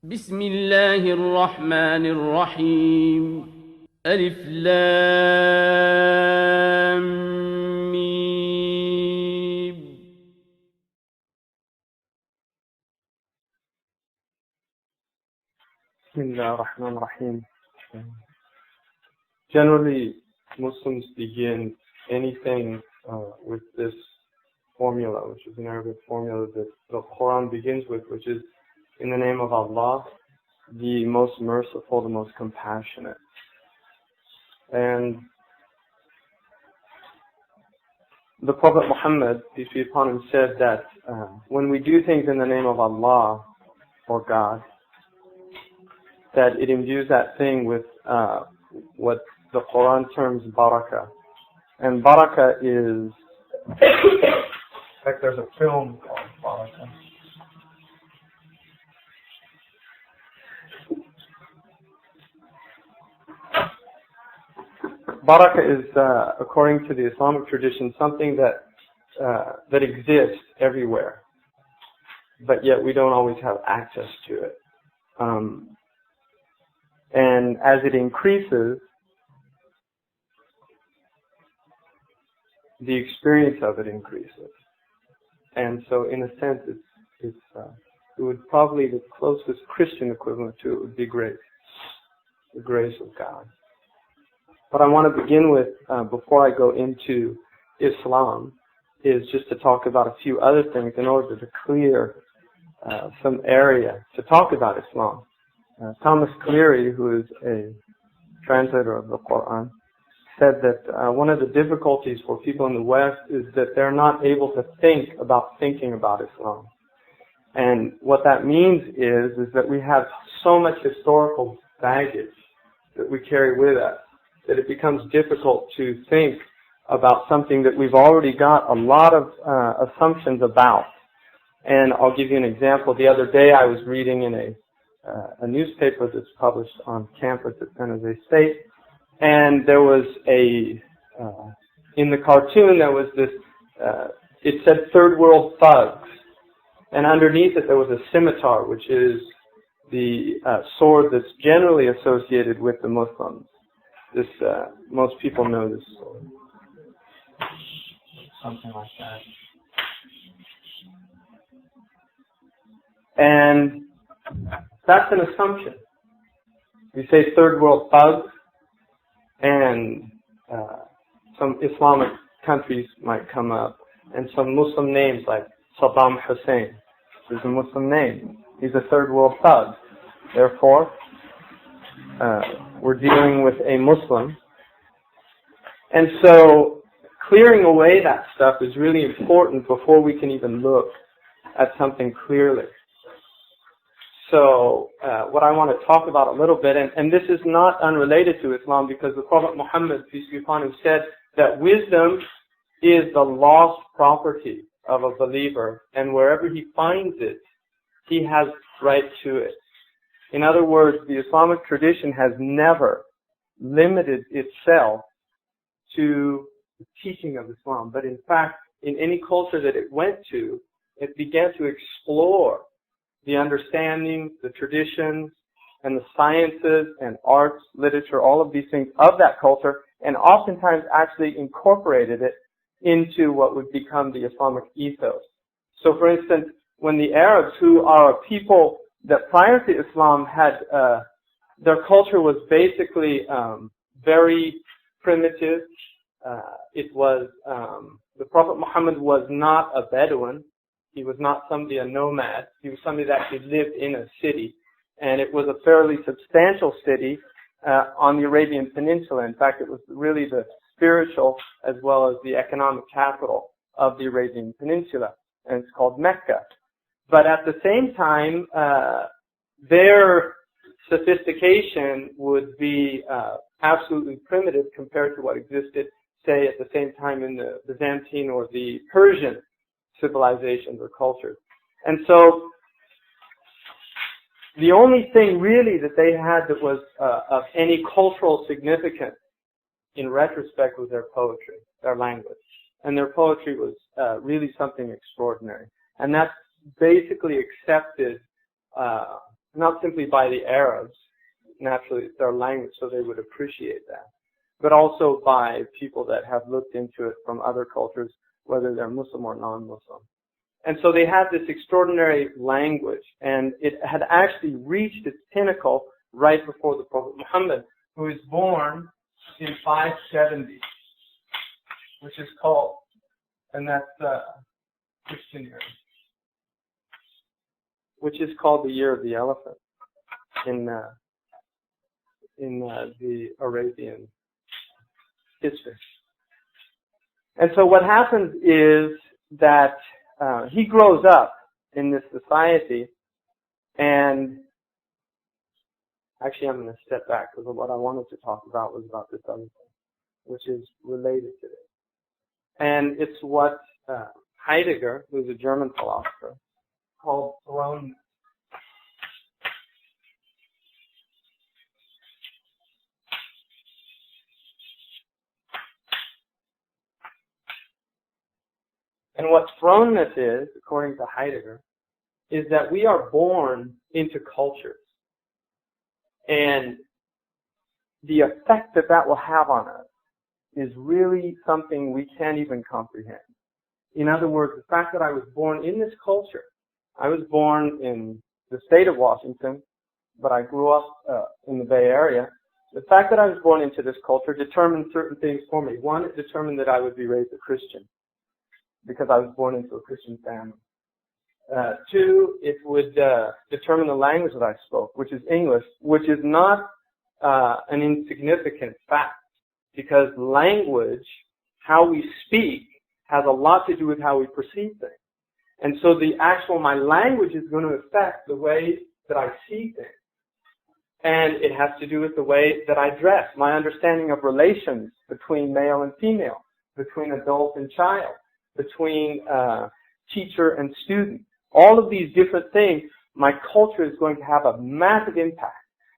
بسم الله الرحمن الرحيم ألف لام ميم. Bismillah ar-Rahman ar-Rahim. Generally, Muslims begin anything with this formula, which is an Arabic formula that the Quran begins with, which is, in the name of Allah, the most merciful, the most compassionate. And the Prophet Muhammad, peace be upon him, said that when we do things in the name of Allah or God, that it imbues that thing with what the Quran terms barakah. And barakah is, in fact, there's a film called Barakah. Barakah is, according to the Islamic tradition, something that exists everywhere, but yet we don't always have access to it. And as it increases, the experience of it increases. And so, in a sense, it would probably, the closest Christian equivalent to it would be grace, the grace of God. What I want to begin with, before I go into Islam, is just to talk about a few other things in order to clear some area to talk about Islam. Thomas Cleary, who is a translator of the Quran, said that one of the difficulties for people in the West is that they're not able to think about thinking about Islam. And what that means is that we have so much historical baggage that we carry with us that it becomes difficult to think about something that we've already got a lot of assumptions about. And I'll give you an example. The other day I was reading in a newspaper that's published on campus at San Jose State, and there was in the cartoon there was this, it said third world thugs, and underneath it there was a scimitar, which is the sword that's generally associated with the Muslims. This, most people know this sword. Something like that. And that's an assumption. We say third world thugs, and some Islamic countries might come up, and some Muslim names like Saddam Hussein is a Muslim name. He's a third world thug. Therefore, we're dealing with a Muslim. And so, clearing away that stuff is really important before we can even look at something clearly. So, what I want to talk about a little bit, and this is not unrelated to Islam, because the Prophet Muhammad, peace be upon him, said that wisdom is the lost property of a believer, and wherever he finds it, he has right to it. In other words, the Islamic tradition has never limited itself to the teaching of Islam, but in fact, in any culture that it went to, it began to explore the understanding, the traditions, and the sciences and arts, literature, all of these things of that culture, and oftentimes actually incorporated it into what would become the Islamic ethos. So for instance, when the Arabs, who are a people that prior to Islam had, their culture was basically very primitive. It was, the Prophet Muhammad was not a Bedouin. He was not somebody, a nomad. He was somebody that actually lived in a city. And it was a fairly substantial city on the Arabian Peninsula. In fact, it was really the spiritual as well as the economic capital of the Arabian Peninsula. And it's called Mecca. But at the same time, their sophistication would be absolutely primitive compared to what existed, say, at the same time in the Byzantine or the Persian civilizations or cultures. And so the only thing really that they had that was of any cultural significance in retrospect was their poetry, their language. And their poetry was really something extraordinary. And that's basically accepted not simply by the Arabs, naturally it's their language, so they would appreciate that, but also by people that have looked into it from other cultures, whether they're Muslim or non-Muslim. And so they had this extraordinary language, and it had actually reached its pinnacle right before the Prophet Muhammad, who is born in 570, which is called, and that's Christian year, which is called the Year of the Elephant in the Arabian history. And so what happens is that he grows up in this society, and actually I'm going to step back because what I wanted to talk about was about this other thing, which is related to this. And it's what Heidegger, who's a German philosopher, called throne. And what thrownness is, according to Heidegger, is that we are born into cultures. And the effect that that will have on us is really something we can't even comprehend. In other words, the fact that I was born in this culture, I was born in the state of Washington, but I grew up in the Bay Area. The fact that I was born into this culture determined certain things for me. One, it determined that I would be raised a Christian, because I was born into a Christian family. Two, it would determine the language that I spoke, which is English, which is not an insignificant fact, because language, how we speak, has a lot to do with how we perceive things. And so my language is going to affect the way that I see things. And it has to do with the way that I dress, my understanding of relations between male and female, between adult and child, between teacher and student. All of these different things, my culture is going to have a massive impact.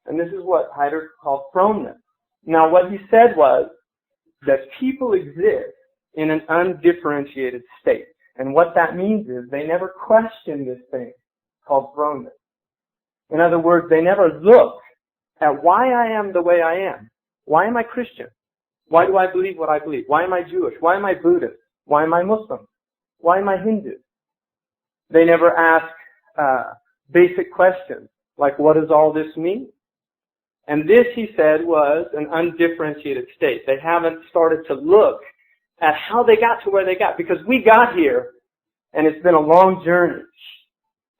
And this is what Heidegger called thrownness. Now, what he said was that people exist in an undifferentiated state. And what that means is they never question this thing called thrownness. In other words, they never look at why I am the way I am. Why am I Christian? Why do I believe what I believe? Why am I Jewish? Why am I Buddhist? Why am I Muslim? Why am I Hindu? They never ask basic questions like, what does all this mean? And this, he said, was an undifferentiated state. They haven't started to look at how they got to where they got, because we got here, and it's been a long journey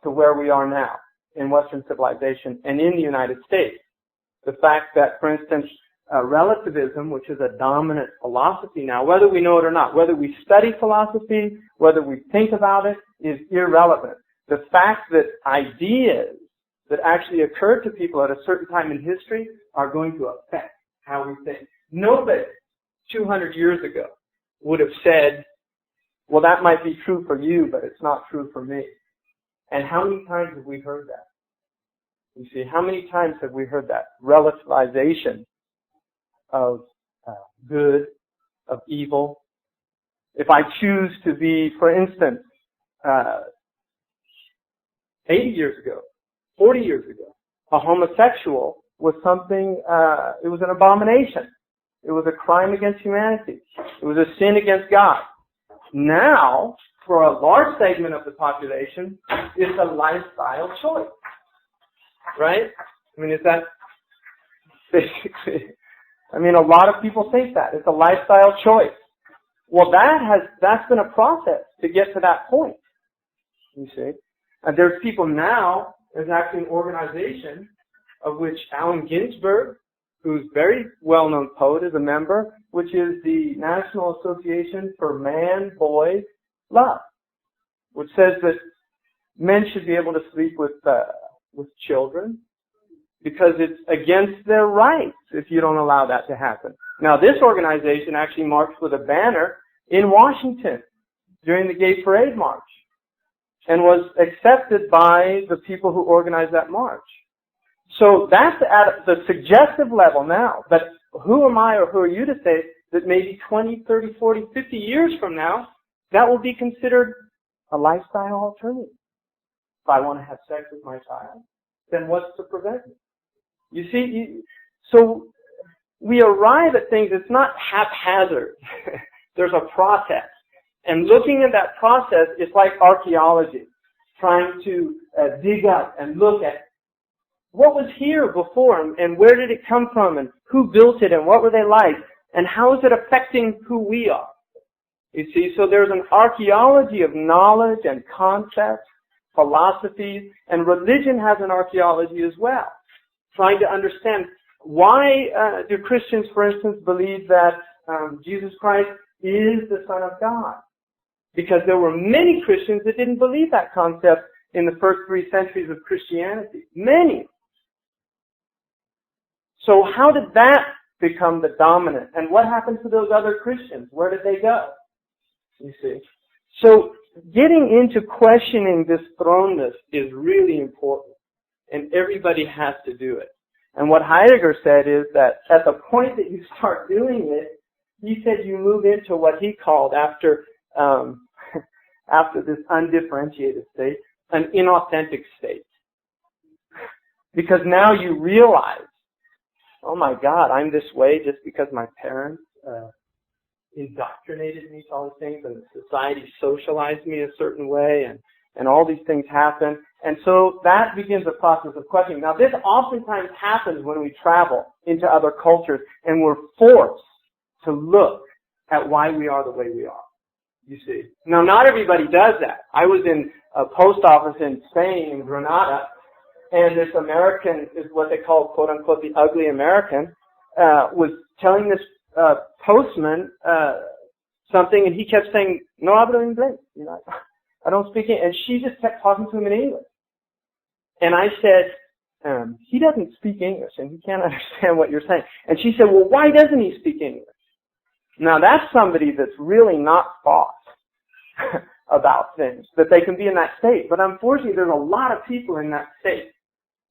to where we are now in Western civilization and in the United States. The fact that, for instance, relativism, which is a dominant philosophy now, whether we know it or not, whether we study philosophy, whether we think about it, is irrelevant. The fact that ideas that actually occurred to people at a certain time in history are going to affect how we think. Nobody 200 years ago would have said, well, that might be true for you, but it's not true for me. And how many times have we heard that? You see, how many times have we heard that? Relativization of good, of evil. If I choose to be, for instance, 80 years ago, 40 years ago, a homosexual was something, it was an abomination. It was a crime against humanity. It was a sin against God. Now, for a large segment of the population, it's a lifestyle choice. Right? I mean, is that basically, I mean, a lot of people think that. It's a lifestyle choice. Well, that's been a process to get to that point. You see? And there's people now, there's actually an organization of which Allen Ginsberg, who's a very well-known poet, is a member, which is the National Association for Man-Boy Love, which says that men should be able to sleep with children because it's against their rights if you don't allow that to happen. Now, this organization actually marched with a banner in Washington during the Gay Parade March and was accepted by the people who organized that march. So that's at the suggestive level now. But who am I or who are you to say that maybe 20, 30, 40, 50 years from now, that will be considered a lifestyle alternative? If I want to have sex with my child, then what's to prevent it? You see, so we arrive at things, it's not haphazard. There's a process. And looking at that process is like archaeology, trying to dig up and look at what was here before and where did it come from and who built it and what were they like and how is it affecting who we are. You see, so there's an archaeology of knowledge and concepts, philosophies, and religion has an archaeology as well, trying to understand why do Christians, for instance, believe that Jesus Christ is the Son of God? Because there were many Christians that didn't believe that concept in the first 3 centuries of Christianity. Many. So how did that become the dominant? And what happened to those other Christians? Where did they go? You see. So getting into questioning this thrownness is really important. And everybody has to do it. And what Heidegger said is that at the point that you start doing it, he said you move into what he called after this undifferentiated state, an inauthentic state. Because now you realize, oh my God, I'm this way just because my parents indoctrinated me to all these things and society socialized me a certain way and all these things happen. And so that begins a process of questioning. Now this oftentimes happens when we travel into other cultures and we're forced to look at why we are the way we are. You see. Now not everybody does that. I was in a post office in Spain, in Granada, and this American is what they call, quote unquote, the ugly American, was telling this postman something, and he kept saying, "No hablo inglés," you know, I don't speak English. And she just kept talking to him in English. And I said, he doesn't speak English, and he can't understand what you're saying. And she said, well, why doesn't he speak English? Now that's somebody that's really not thought about things, that they can be in that state. But unfortunately, there's a lot of people in that state.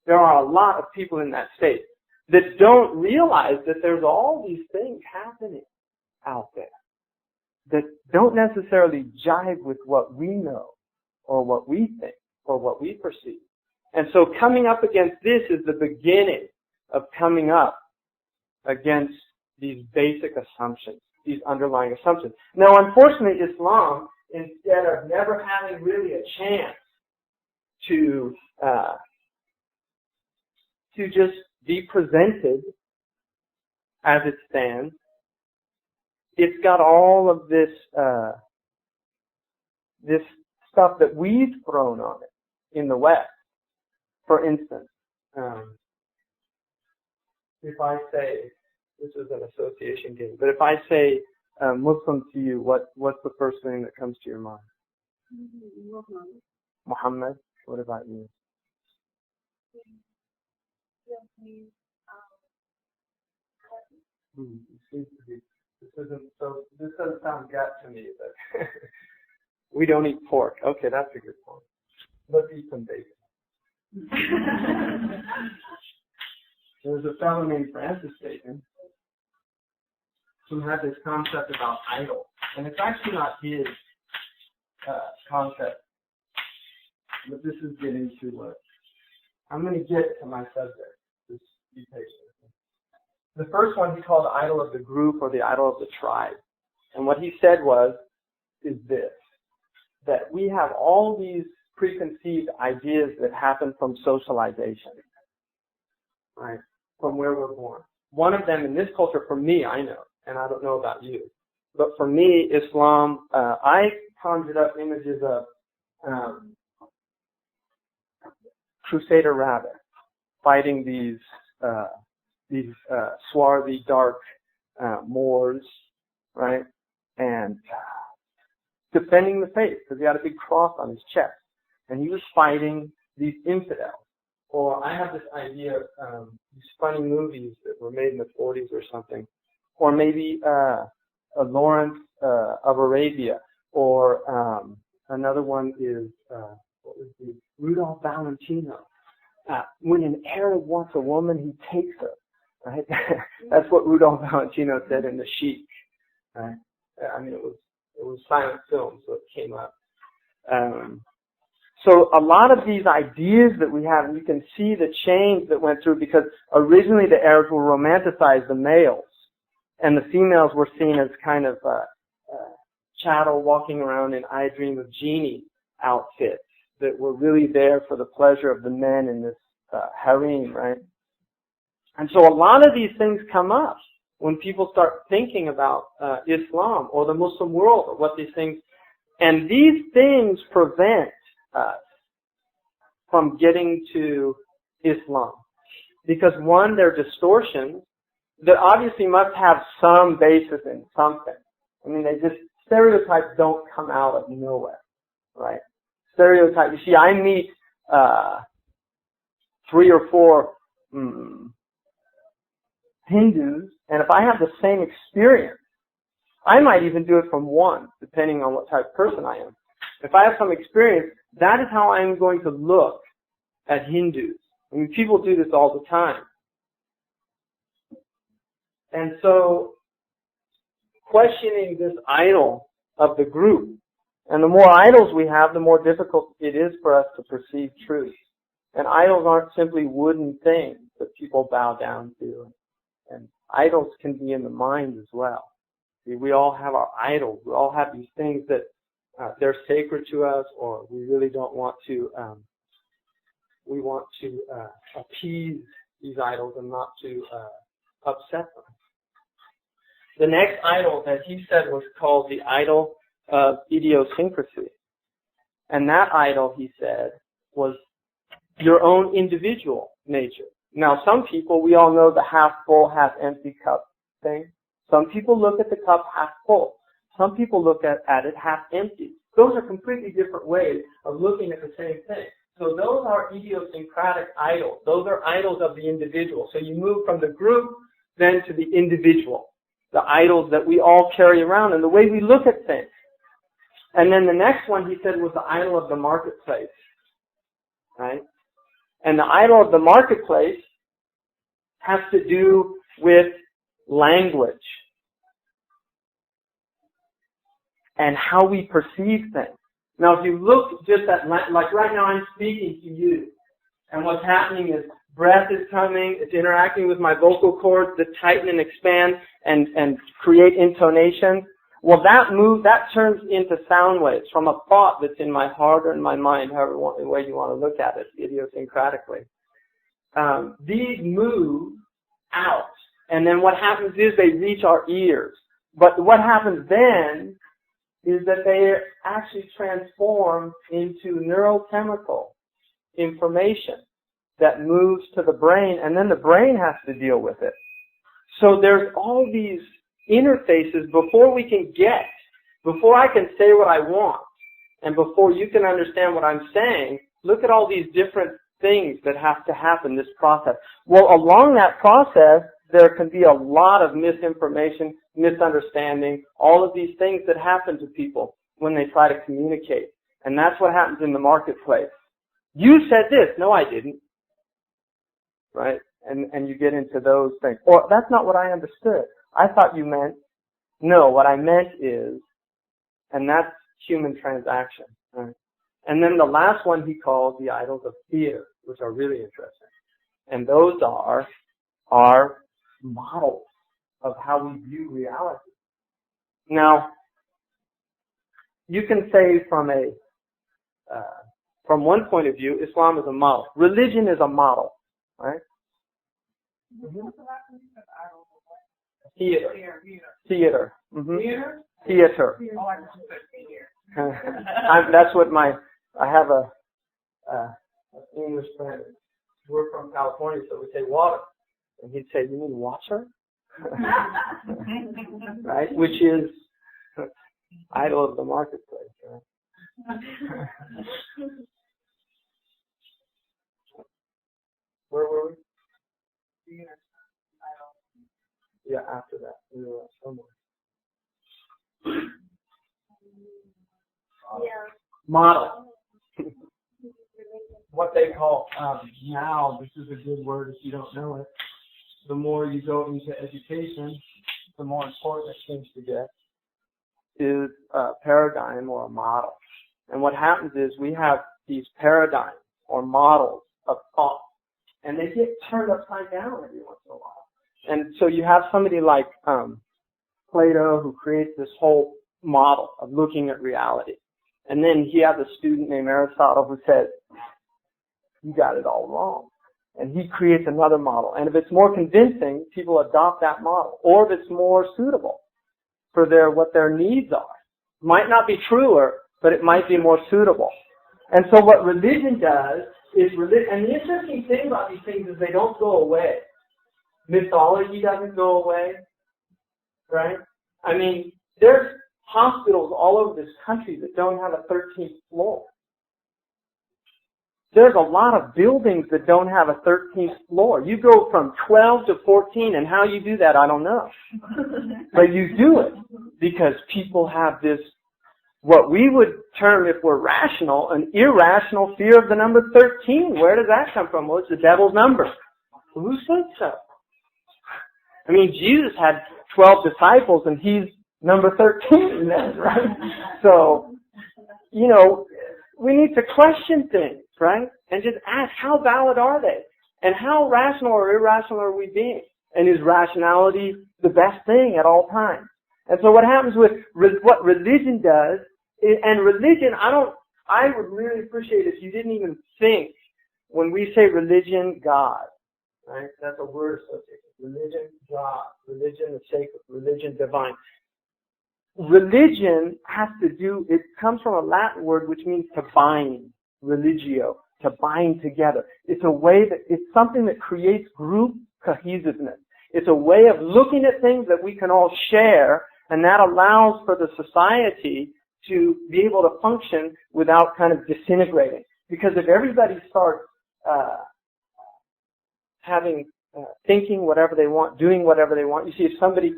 There are a lot of people in that state that don't realize that there's all these things happening out there that don't necessarily jive with what we know or what we think or what we perceive. And so coming up against this is the beginning of coming up against these basic assumptions, these underlying assumptions. Now, unfortunately, Islam, instead of never having really a chance to just be presented as it stands, it's got all of this this stuff that we've thrown on it in the West. For instance, if I say, this is an association game, but if I say Muslim to you, what's the first thing that comes to your mind? Muhammad. What about you? This doesn't sound gut to me, but we don't eat pork. Okay, that's a good point. Let's eat some bacon. There's a fellow named Francis Bacon who had this concept about idols, and it's actually not his concept, but this is getting to I'm going to get to my subject. Just be patient. The first one he called the idol of the group or the idol of the tribe. And what he said is this, that we have all these preconceived ideas that happen from socialization, right, from where we're born. One of them in this culture, for me, I know, and I don't know about you, but for me, Islam, I conjured up images of Crusader rabbits fighting these swarthy, dark Moors, right? And defending the faith because he had a big cross on his chest. And he was fighting these infidels. Or I have this idea of these funny movies that were made in the 40s or something. Or maybe Lawrence of Arabia. Or another one is, what was the Rudolph Valentino. When an Arab wants a woman, he takes her. Right? That's what Rudolph Valentino said in The Sheik. Right? I mean, it was silent film, so it came up. So a lot of these ideas that we have, and you can see the change that went through, because originally the Arabs will romanticize the males, and the females were seen as kind of chattel walking around in I Dream of Jeannie outfits that were really there for the pleasure of the men in this harem, right? And so a lot of these things come up when people start thinking about Islam or the Muslim world, or what these things, and these things prevent us from getting to Islam. Because one, they're distortions that obviously must have some basis in something. I mean, stereotypes don't come out of nowhere, right? Stereotypes, you see, I meet 3 or 4 Hindus, and if I have the same experience, I might even do it from one, depending on what type of person I am. If I have some experience, that is how I'm going to look at Hindus. I mean, people do this all the time. And so, questioning this idol of the group, and the more idols we have, the more difficult it is for us to perceive truth. And idols aren't simply wooden things that people bow down to. And idols can be in the mind as well. See, we all have our idols. We all have these things that they're sacred to us, or we really don't want to. We want to appease these idols and not to upset them. The next idol that he said was called the idol of idiosyncrasy. And that idol, he said, was your own individual nature. Now, some people, we all know the half full, half empty cup thing. Some people look at the cup half full. Some people look at it half empty. Those are completely different ways of looking at the same thing. So those are idiosyncratic idols. Those are idols of the individual. So you move from the group then to the individual, the idols that we all carry around and the way we look at things. And then the next one, he said, was the idol of the marketplace, right? And the idol of the marketplace has to do with language and how we perceive things. Now, if you look just at, like right now I'm speaking to you, and what's happening is breath is coming, it's interacting with my vocal cords that tighten and expand and create intonation. Well, that turns into sound waves from a thought that's in my heart or in my mind, however way you want to look at it, idiosyncratically. These move out, and then what happens is they reach our ears. But what happens then is that they actually transform into neurochemical information that moves to the brain, and then the brain has to deal with it. So there's all these interfaces before I can say what I want, and before you can understand what I'm saying. Look at all these different things that have to happen, this process. Well, along that process, there can be a lot of misinformation, misunderstanding, all of these things that happen to people when they try to communicate. And that's what happens in the marketplace. You said this. No, I didn't. Right? And you get into those things. Or that's not what I understood. I thought you meant, no, what I meant is, and that's human transaction. Right? And then the last one he calls the idols of fear, which are really interesting. And those are our models of how we view reality. Now, you can say from one point of view, Islam is a model. Religion is a model, right? Mm-hmm. Theater. Mm-hmm. Theater. That's what I have a English friend. We're from California, so we say water. And he'd say, you mean water? Right? Which is idol of the marketplace, right? Where were we? Yeah, after that. We were somewhere. Model. What they call, now, this is a good word if you don't know it. The more you go into education, the more important it seems to get, is a paradigm or a model. And what happens is we have these paradigms or models of thought. And they get turned upside down every once in a while. And so you have somebody like Plato who creates this whole model of looking at reality. And then he has a student named Aristotle who says, you got it all wrong. And he creates another model. And if it's more convincing, people adopt that model. Or if it's more suitable for what their needs are. Might not be truer, but it might be more suitable. And so what religion does is, and the interesting thing about these things is they don't go away. Mythology doesn't go away, right? I mean, there's hospitals all over this country that don't have a 13th floor. There's a lot of buildings that don't have a 13th floor. You go from 12 to 14, and how you do that, I don't know. But you do it because people have this, what we would term, if we're rational, an irrational fear of the number 13. Where does that come from? Well, it's the devil's number. Who said so? I mean, Jesus had 12 disciples, and he's number 13 then, right? So, you know, we need to question things, right? And just ask, how valid are they? And how rational or irrational are we being? And is rationality the best thing at all times? And so what happens with what religion does, and religion, I would really appreciate if you didn't even think, when we say religion, God, right? That's a word associated. Religion, God. Religion, the sacred. Religion, divine. Religion has to do, it comes from a Latin word which means to bind, religio, to bind together. It's a way that, it's something that creates group cohesiveness. It's a way of looking at things that we can all share, and that allows for the society to be able to function without kind of disintegrating. Because if everybody starts thinking whatever they want, doing whatever they want, you see, if somebody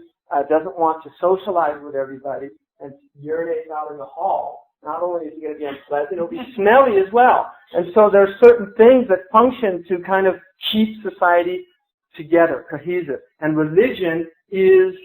doesn't want to socialize with everybody and urinates out in the hall, not only is it going to be unpleasant, it'll be smelly as well. And so there's certain things that function to kind of keep society together, cohesive. And religion is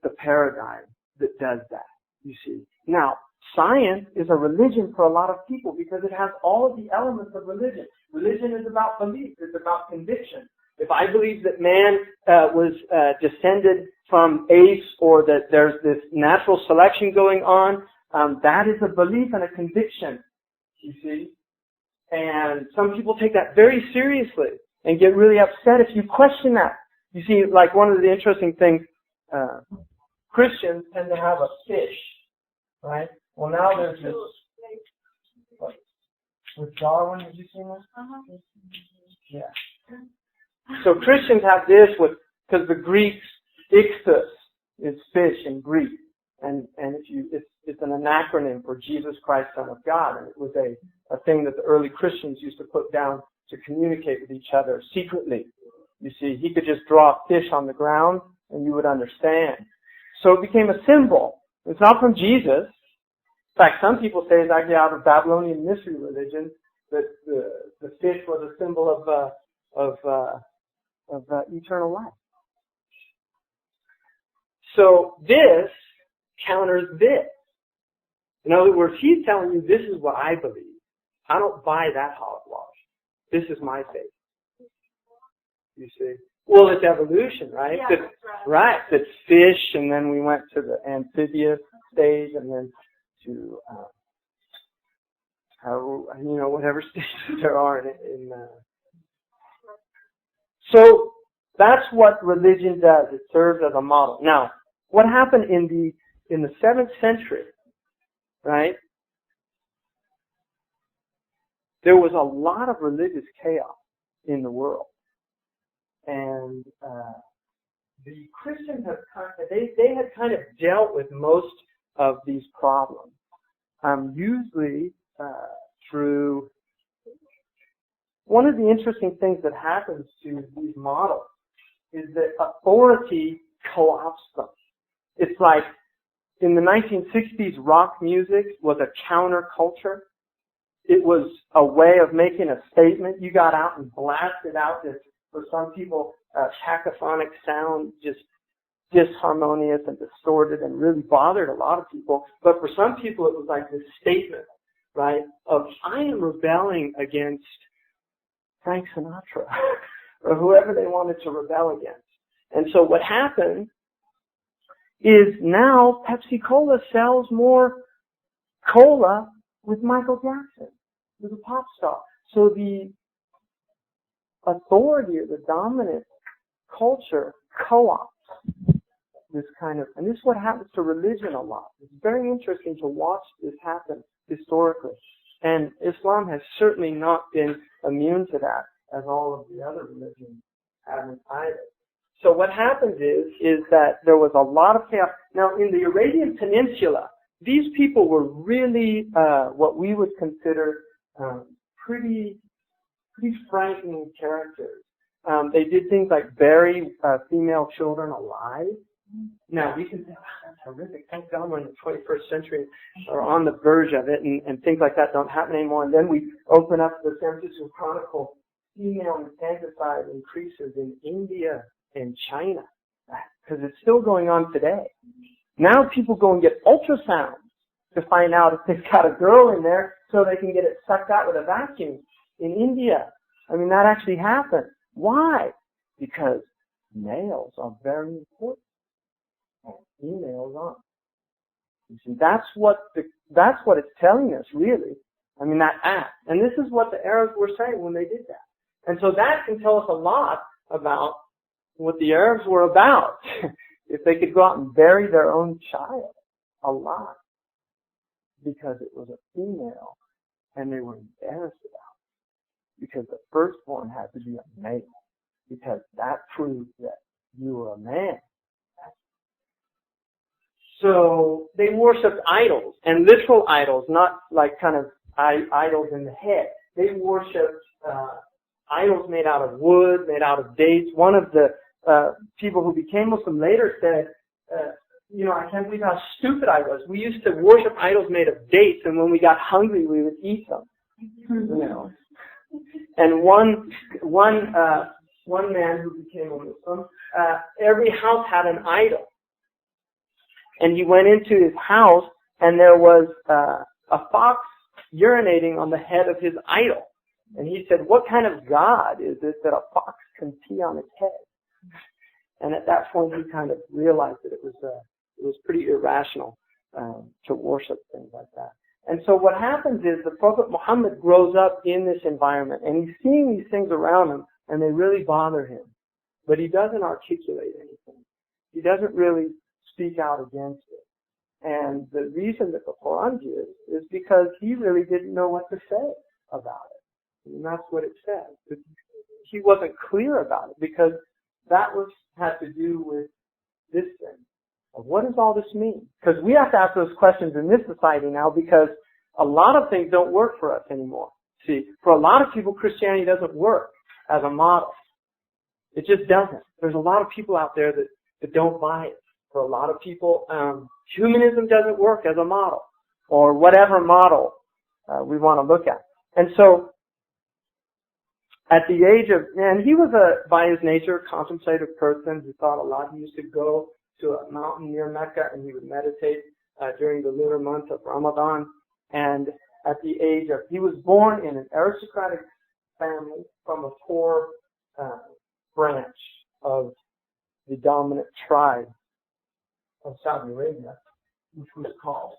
the paradigm that does that, you see. Now, science is a religion for a lot of people because it has all of the elements of religion. Religion is about belief. It's about conviction. If I believe that man was descended from apes, or that there's this natural selection going on, that is a belief and a conviction, you see. And some people take that very seriously and get really upset if you question that. You see, like one of the interesting things, Christians tend to have a fish, right? Well, now there's this. With Darwin, have you seen this? Uh-huh. Yeah. So Christians have this because the Greeks, ichthus is fish in Greek, and it's an acronym for Jesus Christ, Son of God, and it was a thing that the early Christians used to put down to communicate with each other secretly. You see, he could just draw a fish on the ground, and you would understand. So it became a symbol. It's not from Jesus. In fact, some people say it's actually out of Babylonian mystery religion that the fish was a symbol of eternal life. So this counters this. In other words, he's telling you this is what I believe. I don't buy that hogwash. This is my faith. You see? Well, it's evolution, right? Yeah, that's right. It's fish, and then we went to the amphibious stage, and then to whatever stages there are in So that's what religion does. It serves as a model. Now, what happened in the 7th century, right? There was a lot of religious chaos in the world, and the Christians they had kind of dealt with most of these problems, usually through one of the interesting things that happens to these models is that authority co-opts them. It's like in the 1960s, rock music was a counterculture. It was a way of making a statement. You got out and blasted out this, for some people, cacophonic sound, just disharmonious and distorted and really bothered a lot of people. But for some people, it was like this statement. right, of I am rebelling against Frank Sinatra or whoever they wanted to rebel against. And so what happened is now Pepsi-Cola sells more cola with Michael Jackson, who's a pop star. So the authority or the dominant culture co-ops this kind of, and this is what happens to religion a lot. It's very interesting to watch this happen historically. And Islam has certainly not been immune to that, as all of the other religions haven't either. So what happens is that there was a lot of chaos. Now, in the Arabian Peninsula, these people were really what we would consider pretty frightening characters. They did things like bury female children alive. Now, we can say, oh, that's horrific. Thank God we're in the 21st century or on the verge of it, and things like that don't happen anymore. And then we open up the San Francisco Chronicle, female infanticide increases in India and China, because it's still going on today. Now people go and get ultrasounds to find out if they've got a girl in there so they can get it sucked out with a vacuum in India. I mean, that actually happened. Why? Because males are very important and females aren't. You see, that's what it's telling us, really. I mean, that act. And this is what the Arabs were saying when they did that. And so that can tell us a lot about what the Arabs were about. If they could go out and bury their own child alive because it was a female and they were embarrassed about it, because the firstborn had to be a male, because that proved that you were a man. So they worshipped idols, and literal idols, not like kind of idols in the head. They worshipped idols made out of wood, made out of dates. One of the people who became Muslim later said, I can't believe how stupid I was. We used to worship idols made of dates, and when we got hungry, we would eat them. And one man who became a Muslim, every house had an idol. And he went into his house, and there was a fox urinating on the head of his idol. And he said, what kind of God is this that a fox can pee on its head? And at that point, he kind of realized that it was pretty irrational to worship things like that. And so what happens is the Prophet Muhammad grows up in this environment, and he's seeing these things around him, and they really bother him. But he doesn't articulate anything. He doesn't really speak out against it. And the reason that the Quran gives is because he really didn't know what to say about it. And that's what it says. He wasn't clear about it, because that had to do with this thing. What does all this mean? Because we have to ask those questions in this society now, because a lot of things don't work for us anymore. See, for a lot of people, Christianity doesn't work as a model. It just doesn't. There's a lot of people out there that don't buy it. For a lot of people, humanism doesn't work as a model, or whatever model we want to look at. And so, at the age of, and he was by his nature, contemplative person who thought a lot. He used to go to a mountain near Mecca, and he would meditate during the lunar month of Ramadan. And at the age of, he was born in an aristocratic family from a poor branch of the dominant tribe of Saudi Arabia, which was called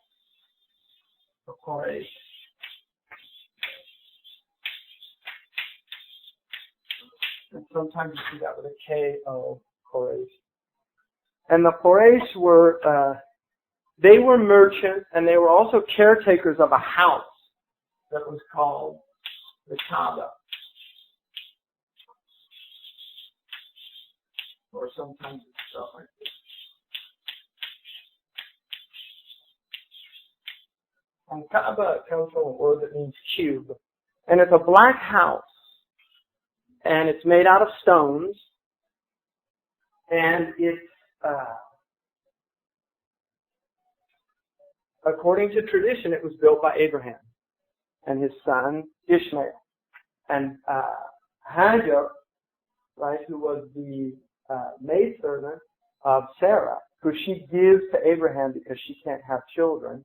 the Quraysh. And sometimes you see that with a K-O, Quraysh. And the Quraysh were, they were merchants, and they were also caretakers of a house that was called the Kaaba. Or sometimes it's stuff like this. And Kaaba comes from a word that means cube. And it's a black house. And it's made out of stones. And it's, according to tradition, it was built by Abraham and his son Ishmael. And Hajar, right, who was the maidservant of Sarah, who she gives to Abraham because she can't have children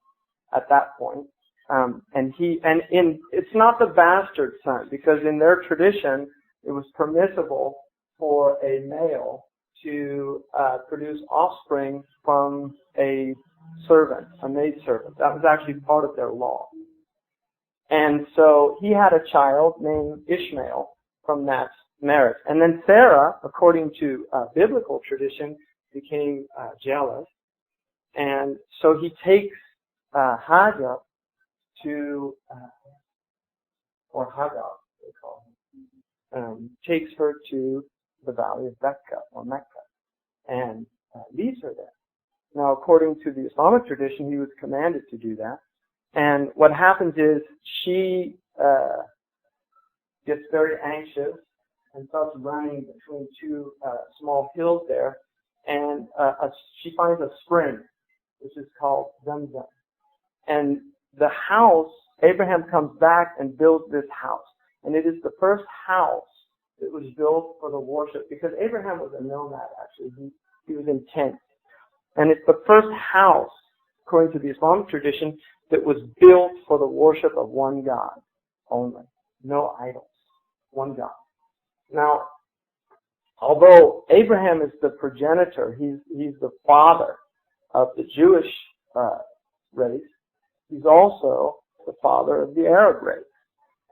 at that point. It's not the bastard son, because in their tradition it was permissible for a male to produce offspring from a servant, a maidservant. That was actually part of their law. And so he had a child named Ishmael from that marriage. And then Sarah, according to biblical tradition, became jealous. And so he takes Hagar to, or Hagar, they call him, takes her to the valley of Becca, or Mecca, and leaves her there. Now, according to the Islamic tradition, he was commanded to do that. And what happens is she gets very anxious and starts running between two small hills there, and she finds a spring, which is called Zamzam. And the house, Abraham comes back and builds this house. And it is the first house that was built for the worship, because Abraham was a nomad, actually. He was in tents. And it's the first house, according to the Islamic tradition, that was built for the worship of one God only. No idols. One God. Now, although Abraham is the progenitor, he's the father of the Jewish race, he's also the father of the Arab race.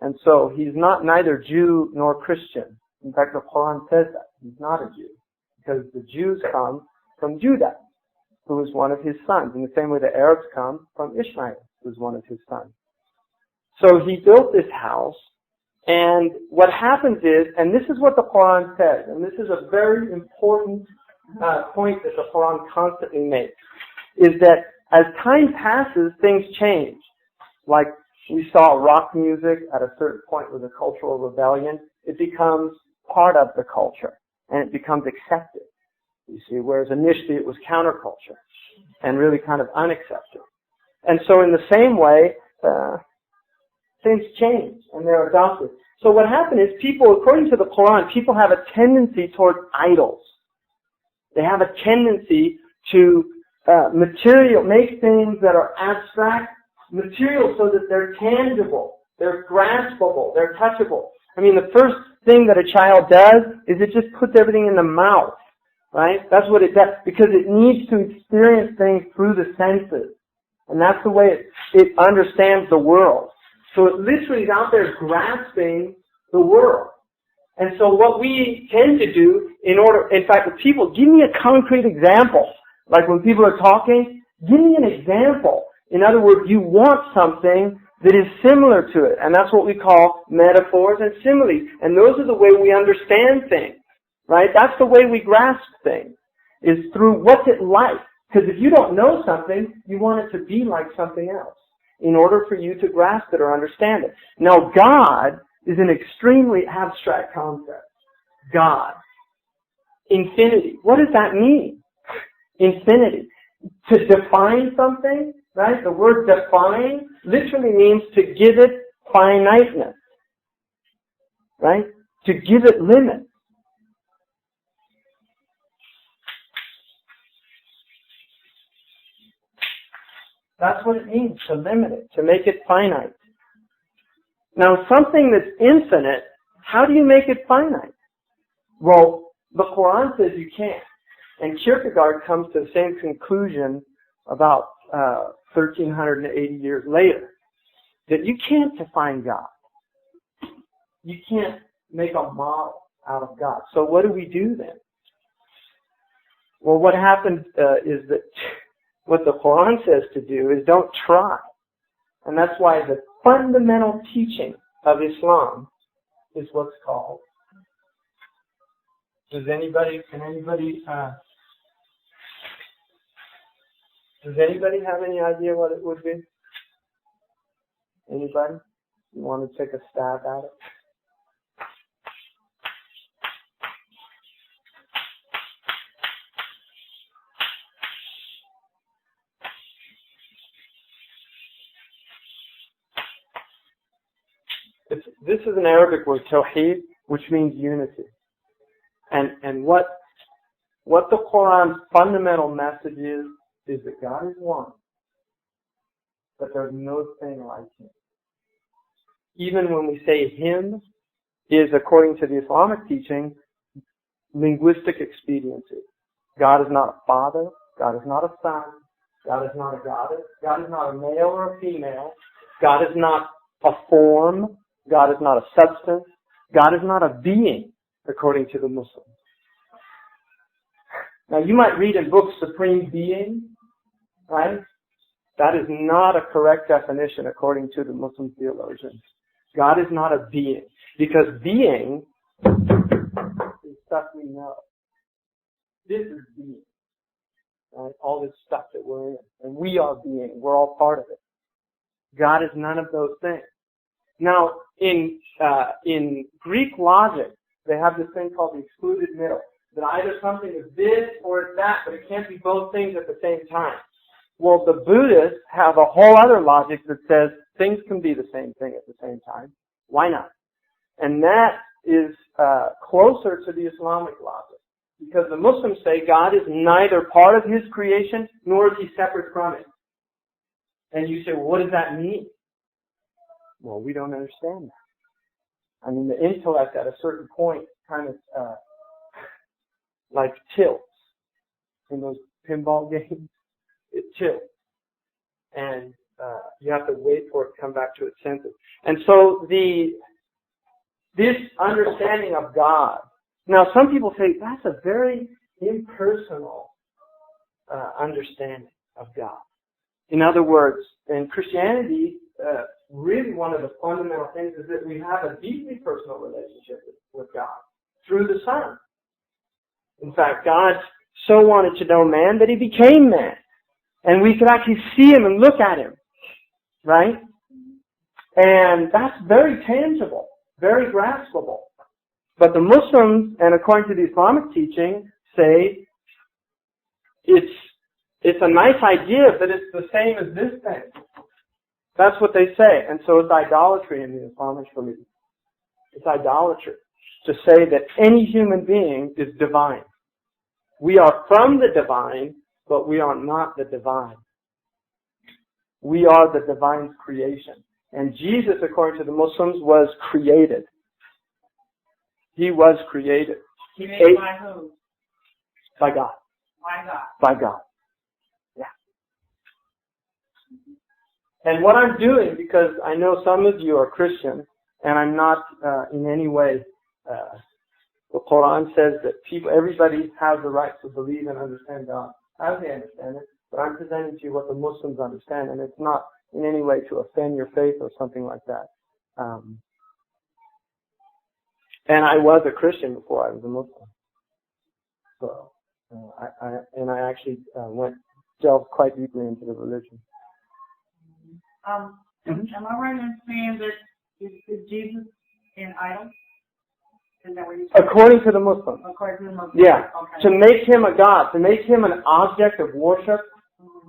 And so he's neither Jew nor Christian. In fact, the Quran says that. He's not a Jew. Because the Jews come from Judah, who is one of his sons. In the same way the Arabs come from Ishmael, who is one of his sons. So he built this house, and what happens is, and this is what the Quran says, and this is a very important point that the Quran constantly makes, is that as time passes, things change. Like we saw rock music at a certain point with a cultural rebellion, it becomes part of the culture, and it becomes accepted. You see, whereas initially it was counterculture and really kind of unaccepted. And so in the same way, things change and they're adopted. So what happened is people, according to the Quran, people have a tendency toward idols. They have a tendency to make things that are abstract material so that they're tangible, they're graspable, they're touchable. I mean, the first thing that a child does is it just puts everything in the mouth, right? That's what it does, because it needs to experience things through the senses. And that's the way it understands the world. So it literally is out there grasping the world. And so what we tend to do in fact, with people, give me a concrete example. Like when people are talking, give me an example. In other words, you want something that is similar to it. And that's what we call metaphors and similes. And those are the way we understand things, right? That's the way we grasp things, is through what's it like. Because if you don't know something, you want it to be like something else in order for you to grasp it or understand it. Now, God is an extremely abstract concept. God. Infinity. What does that mean? Infinity. To define something, right? The word define literally means to give it finiteness, right? To give it limits. That's what it means, to limit it, to make it finite. Now, something that's infinite, how do you make it finite? Well, the Quran says you can't. And Kierkegaard comes to the same conclusion about 1,380 years later, that you can't define God. You can't make a model out of God. So what do we do then? Well, what happens is that what the Quran says to do is don't try. And that's why the fundamental teaching of Islam is what's called. Does anybody have any idea what it would be? Anybody? You want to take a stab at it? This is an Arabic word, tawheed, which means unity. And what the Quran's fundamental message is that God is one. but there's no thing like Him. Even when we say Him is, according to the Islamic teaching, linguistic expediency. God is not a father. God is not a son. God is not a goddess. God is not a male or a female. God is not a form. God is not a substance. God is not a being, according to the Muslims. Now, you might read in books Supreme Being, right? That is not a correct definition according to the Muslim theologians. God is not a being, because being is stuff we know. This is being, right? All this stuff that we're in. And we are being. We're all part of it. God is none of those things. Now, in Greek logic, they have this thing called the excluded middle. That either something is this or it's that, but it can't be both things at the same time. Well, the Buddhists have a whole other logic that says things can be the same thing at the same time. Why not? And that is closer to the Islamic logic. Because the Muslims say God is neither part of His creation, nor is He separate from it. And you say, well, what does that mean? Well, we don't understand that. I mean, the intellect at a certain point kind of like tilts in those pinball games. It tilts. And you have to wait for it to come back to its senses. And so this understanding of God, now some people say that's a very impersonal understanding of God. In other words, in Christianity, really one of the fundamental things is that we have a deeply personal relationship with God through the Son. In fact, God so wanted to know man that He became man. And we could actually see Him and look at Him. Right? And that's very tangible, very graspable. But the Muslims, and according to the Islamic teaching, say it's a nice idea, but it's the same as this thing. That's what they say. And so it's idolatry in the Islamic belief. It's idolatry to say that any human being is divine. We are from the divine, but we are not the divine. We are the divine's creation. And Jesus, according to the Muslims, was created. He was created. He made by who? By God. By God. By God. Yeah. And what I'm doing, because I know some of you are Christian, and I'm not in any way, the Quran says that everybody has the right to believe and understand God as they understand it, but I'm presenting to you what the Muslims understand, and it's not in any way to offend your faith or something like that. And I was a Christian before I was a Muslim. So, I actually delved quite deeply into the religion. Am I right in saying that is Jesus an idol? Is that what you're saying? According to the Muslims. According to the Muslims. Yeah. Okay. To make Him a God, to make Him an object of worship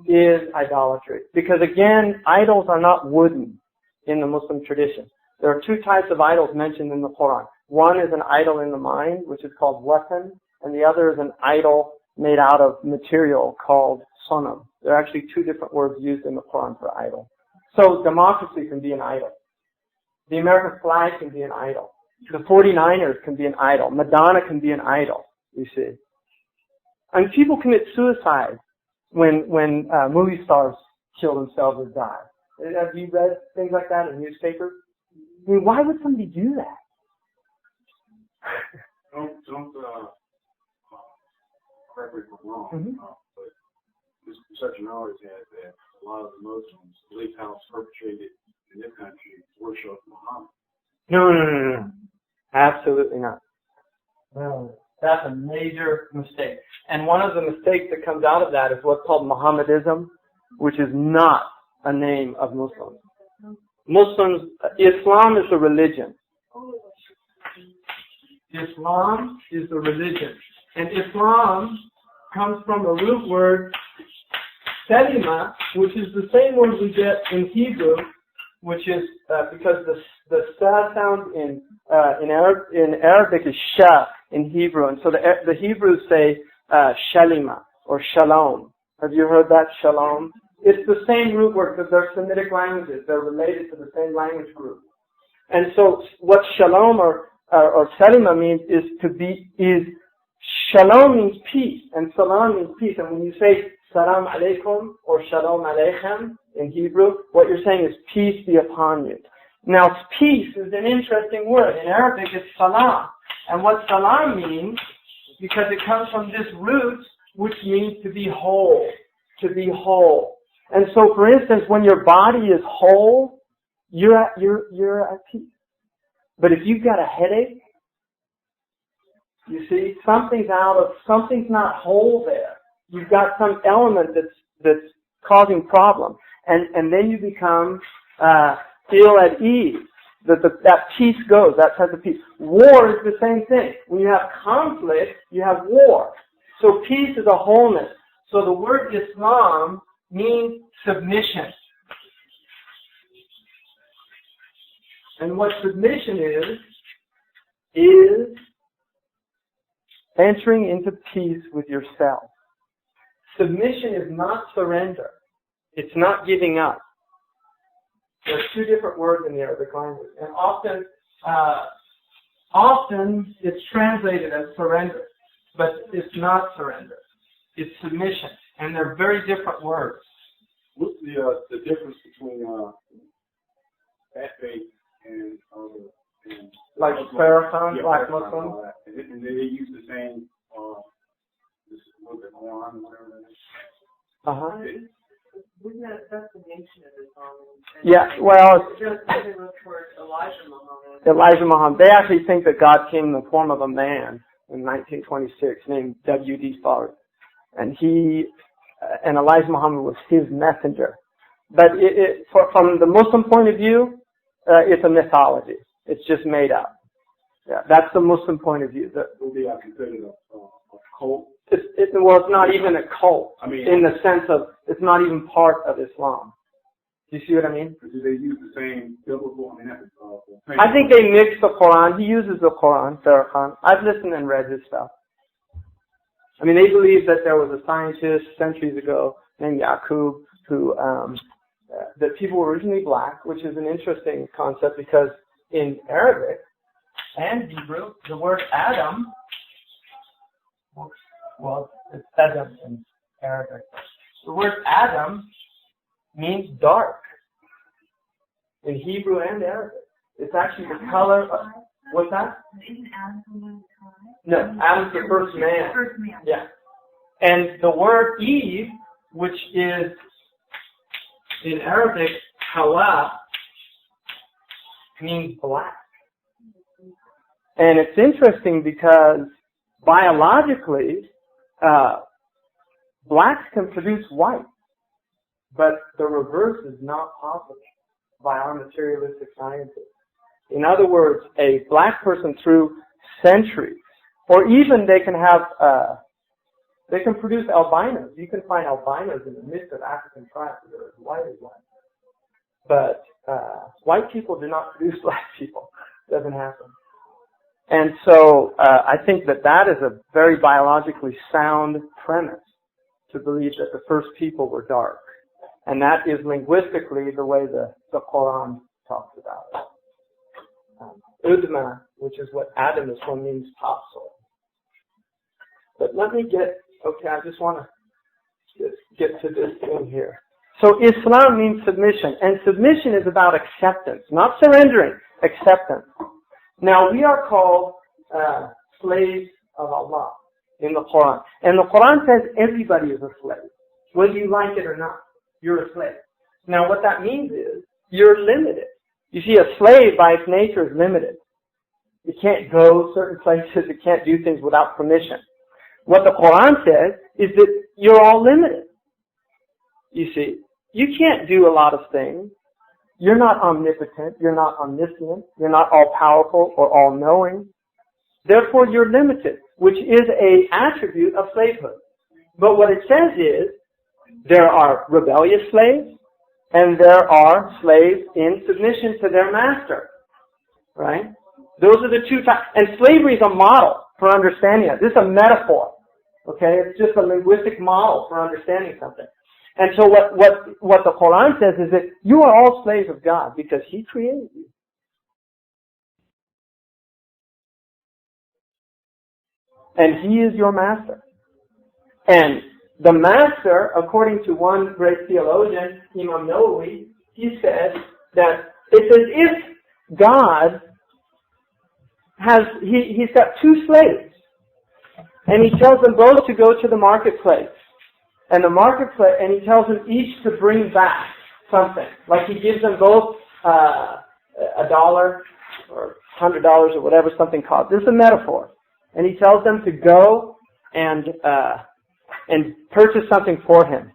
is idolatry. Because again, idols are not wooden in the Muslim tradition. There are two types of idols mentioned in the Quran. One is an idol in the mind, which is called watan, and the other is an idol made out of material called sonam. There are actually two different words used in the Quran for idol. So democracy can be an idol. The American flag can be an idol. The 49ers can be an idol. Madonna can be an idol, you see. And people commit suicide when movie stars kill themselves or die. Have you read things like that in newspapers? I mean, why would somebody do that? Don't correct me if I'm wrong, but this perception I always had that a lot of the Muslims, at least how it's perpetrated in this country, worship Muhammad. No. Absolutely not. No. That's a major mistake. And one of the mistakes that comes out of that is what's called Mohammedism, which is not a name of Muslims. Islam is a religion. Islam is the religion. And Islam comes from the root word selima, which is the same word we get in Hebrew, which is because the sa sound in Arabic is sha in Hebrew, and so the Hebrews say shalima or shalom. Have you heard that, shalom? It's the same root word because they're Semitic languages. They're related to the same language group. And so what shalom or salima means is shalom means peace, and salam means peace. And when you say salam alaikum or shalom aleichem in Hebrew, what you're saying is peace be upon you. Now, peace is an interesting word. In Arabic, it's salam. And what salam means, because it comes from this root, which means to be whole. To be whole. And so, for instance, when your body is whole, you're at peace. But if you've got a headache, you see, something's not whole there. You've got some element that's causing problem. And then you become ill at ease. That peace goes. That type of peace. War is the same thing. When you have conflict, you have war. So peace is a wholeness. So the word Islam means submission. And what submission is entering into peace with yourself. Submission is not surrender. It's not giving up. There's two different words in the Arabic language. And often it's translated as surrender, but it's not surrender. It's submission. And they're very different words. What's the difference between that faith and like Farrakhan, Black Muslims? And they use the same the Quran, whatever that is. That's the nation of Islam. Yeah, well, They look toward Elijah Muhammad. Elijah Muhammad. They actually think that God came in the form of a man in 1926 named W.D. Tharp. And Elijah Muhammad was his messenger. But from the Muslim point of view, it's a mythology. It's just made up. Yeah, that's the Muslim point of view. Would be considered a cult? It's not even a cult. I mean, in the sense of it's not even part of Islam. Do you see what I mean? Do they use the same biblical? I think they mix the Quran. He uses the Quran, Farrakhan. I've listened and read his stuff. I mean, they believe that there was a scientist centuries ago named Yaqub who that people were originally black, which is an interesting concept because in Arabic and Hebrew, the word Adam, well, it's Adam in Arabic. The word Adam means dark in Hebrew and Arabic. It's actually the color of, what's that? Isn't Adam from the sky? No, Adam's the first man. First man. Yeah. And the word Eve, which is in Arabic, Hawa, means black. And it's interesting because biologically, blacks can produce white, but the reverse is not possible by our materialistic scientists. In other words, a black person through centuries, or even they can produce albinos. You can find albinos in the midst of African tribes that are as white as white. But white people do not produce black people. It doesn't happen. And so I think that is a very biologically sound premise to believe that the first people were dark. And that is linguistically the way the Quran talks about it. Udma, which is what Adam is from, means topsoil. But let me I just want to get to this thing here. So Islam means submission, and submission is about acceptance, not surrendering, acceptance. Now we are called slaves of Allah in the Quran. And the Quran says everybody is a slave. Whether you like it or not, you're a slave. Now what that means is you're limited. You see, a slave by its nature is limited. It can't go certain places. It can't do things without permission. What the Quran says is that you're all limited. You see, you can't do a lot of things. You're not omnipotent. You're not omniscient. You're not all-powerful or all-knowing. Therefore, you're limited, which is an attribute of slavehood. But what it says is there are rebellious slaves and there are slaves in submission to their master. Right? Those are the two types. And slavery is a model for understanding it. This is a metaphor. Okay? It's just a linguistic model for understanding something. And so what the Quran says is that you are all slaves of God because He created you. And He is your master. And the master, according to one great theologian, Imam Nawawi, he said that it's as if God he's got two slaves. And He tells them both to go to the marketplace. And He tells them each to bring back something. Like He gives them both $1 or $100 or whatever something costs. This is a metaphor. And He tells them to go and purchase something for Him.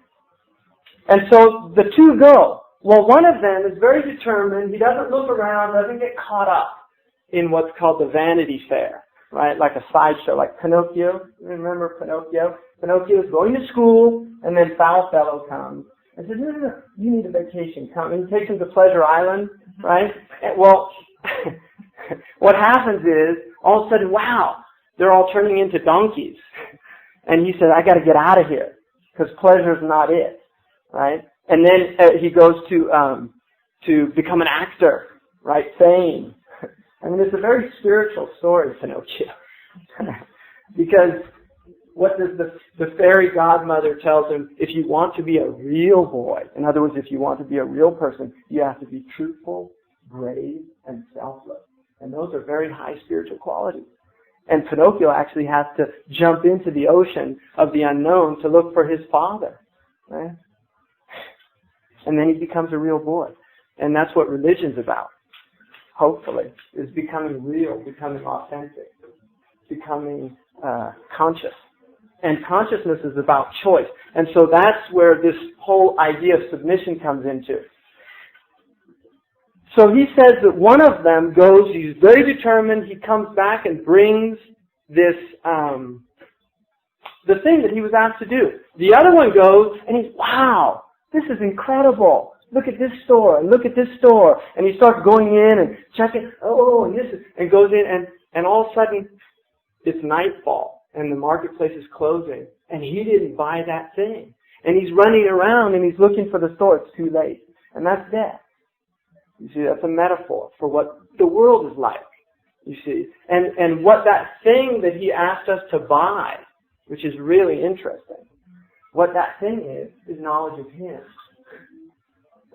And so the two go. Well, one of them is very determined. He doesn't look around, doesn't get caught up in what's called the Vanity Fair, right? Like a sideshow, like Pinocchio. Remember Pinocchio? Pinocchio is going to school, and then Foul Fellow comes and says, no, you need a vacation. Come. And he takes him to Pleasure Island, right? And, well, what happens is, all of a sudden, wow, they're all turning into donkeys. And he says, I got to get out of here because pleasure's not it, right? And then he goes to become an actor, right? Fame. I mean, it's a very spiritual story, Pinocchio, because what does the fairy godmother tells him? If you want to be a real boy, in other words, if you want to be a real person, you have to be truthful, brave, and selfless. And those are very high spiritual qualities. And Pinocchio actually has to jump into the ocean of the unknown to look for his father. Right? And then he becomes a real boy. And that's what religion's about, hopefully, is becoming real, becoming authentic, becoming conscious. And consciousness is about choice. And so that's where this whole idea of submission comes into. So he says that one of them goes, he's very determined, he comes back and brings this, the thing that he was asked to do. The other one goes and he's, wow, this is incredible. Look at this store and look at this store. And he starts going in and checking, oh, and this is, and goes in and all of a sudden it's nightfall and the marketplace is closing and he didn't buy that thing. And he's running around and he's looking for the store. It's too late. And that's death. You see, that's a metaphor for what the world is like, you see. And what that thing that he asked us to buy, which is really interesting, what that thing is knowledge of Him.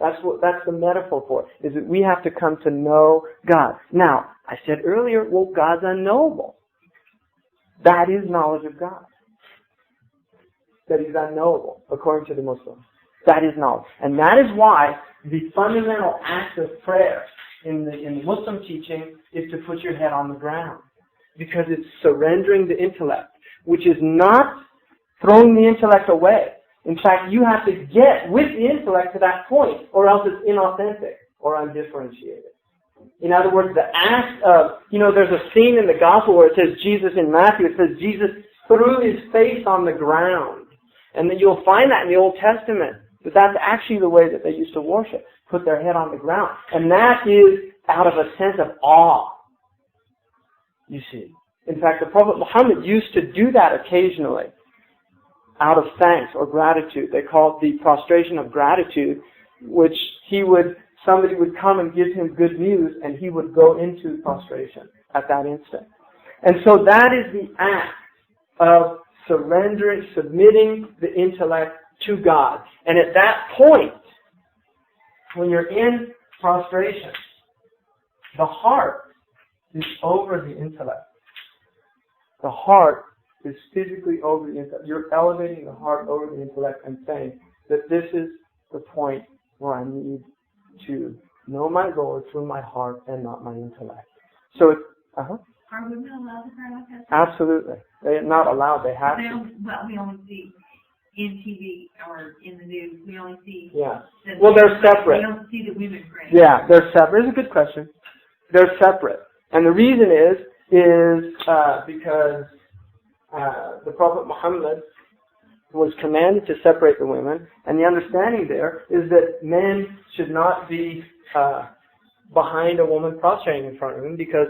That's the metaphor for it, is that we have to come to know God. Now, I said earlier, well, God's unknowable. That is knowledge of God. That He's unknowable, according to the Muslims. That is knowledge. And that is why the fundamental act of prayer in the Muslim teaching is to put your head on the ground. Because it's surrendering the intellect, which is not throwing the intellect away. In fact, you have to get with the intellect to that point, or else it's inauthentic or undifferentiated. In other words, the act of, there's a scene in the gospel where it says Jesus in Matthew, it says Jesus threw His face on the ground. And then you'll find that in the Old Testament. But that's actually the way that they used to worship, put their head on the ground. And that is out of a sense of awe, you see. In fact, the Prophet Muhammad used to do that occasionally out of thanks or gratitude. They call it the prostration of gratitude, which somebody would come and give him good news and he would go into prostration at that instant. And so that is the act of surrendering, submitting the intellect to God. And at that point, when you're in prostration, the heart is over the intellect. The heart is physically over the intellect. You're elevating the heart over the intellect and saying that this is the point where I need to know my Lord through my heart and not my intellect. So it's, Are women allowed to pray like that? Absolutely. They're not allowed, they have to. Well, we only see in TV or in the news, we only see... Yeah. Well, they're separate. We don't see the women praying. Yeah, they're separate. It's a good question. They're separate. And the reason is because the Prophet Muhammad was commanded to separate the women, and the understanding there is that men should not be behind a woman prostrating in front of him because,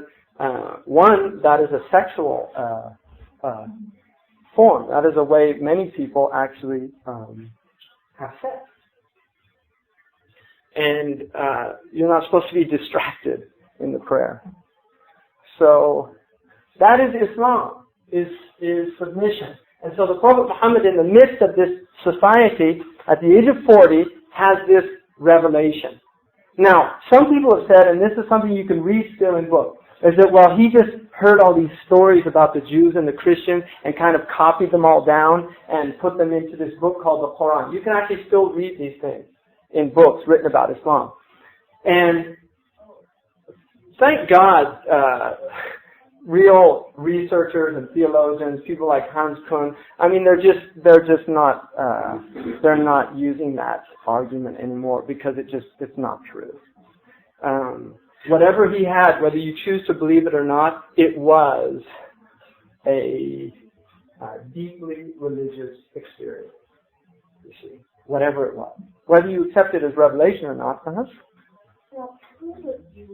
one, that is a sexual form. That is a way many people actually have sex. And you're not supposed to be distracted in the prayer. So that is Islam, is submission. And so the Prophet Muhammad, in the midst of this society, at the age of 40, has this revelation. Now, some people have said, and this is something you can read still in books, is that, well, he just heard all these stories about the Jews and the Christians and kind of copied them all down and put them into this book called the Quran. You can actually still read these things in books written about Islam. And thank God, real researchers and theologians, people like Hans Kuhn, I mean, they're not using that argument anymore because it's not true. Whatever he had, whether you choose to believe it or not, it was a deeply religious experience, you see, whatever it was. Whether you accept it as revelation or not, Well, who would be a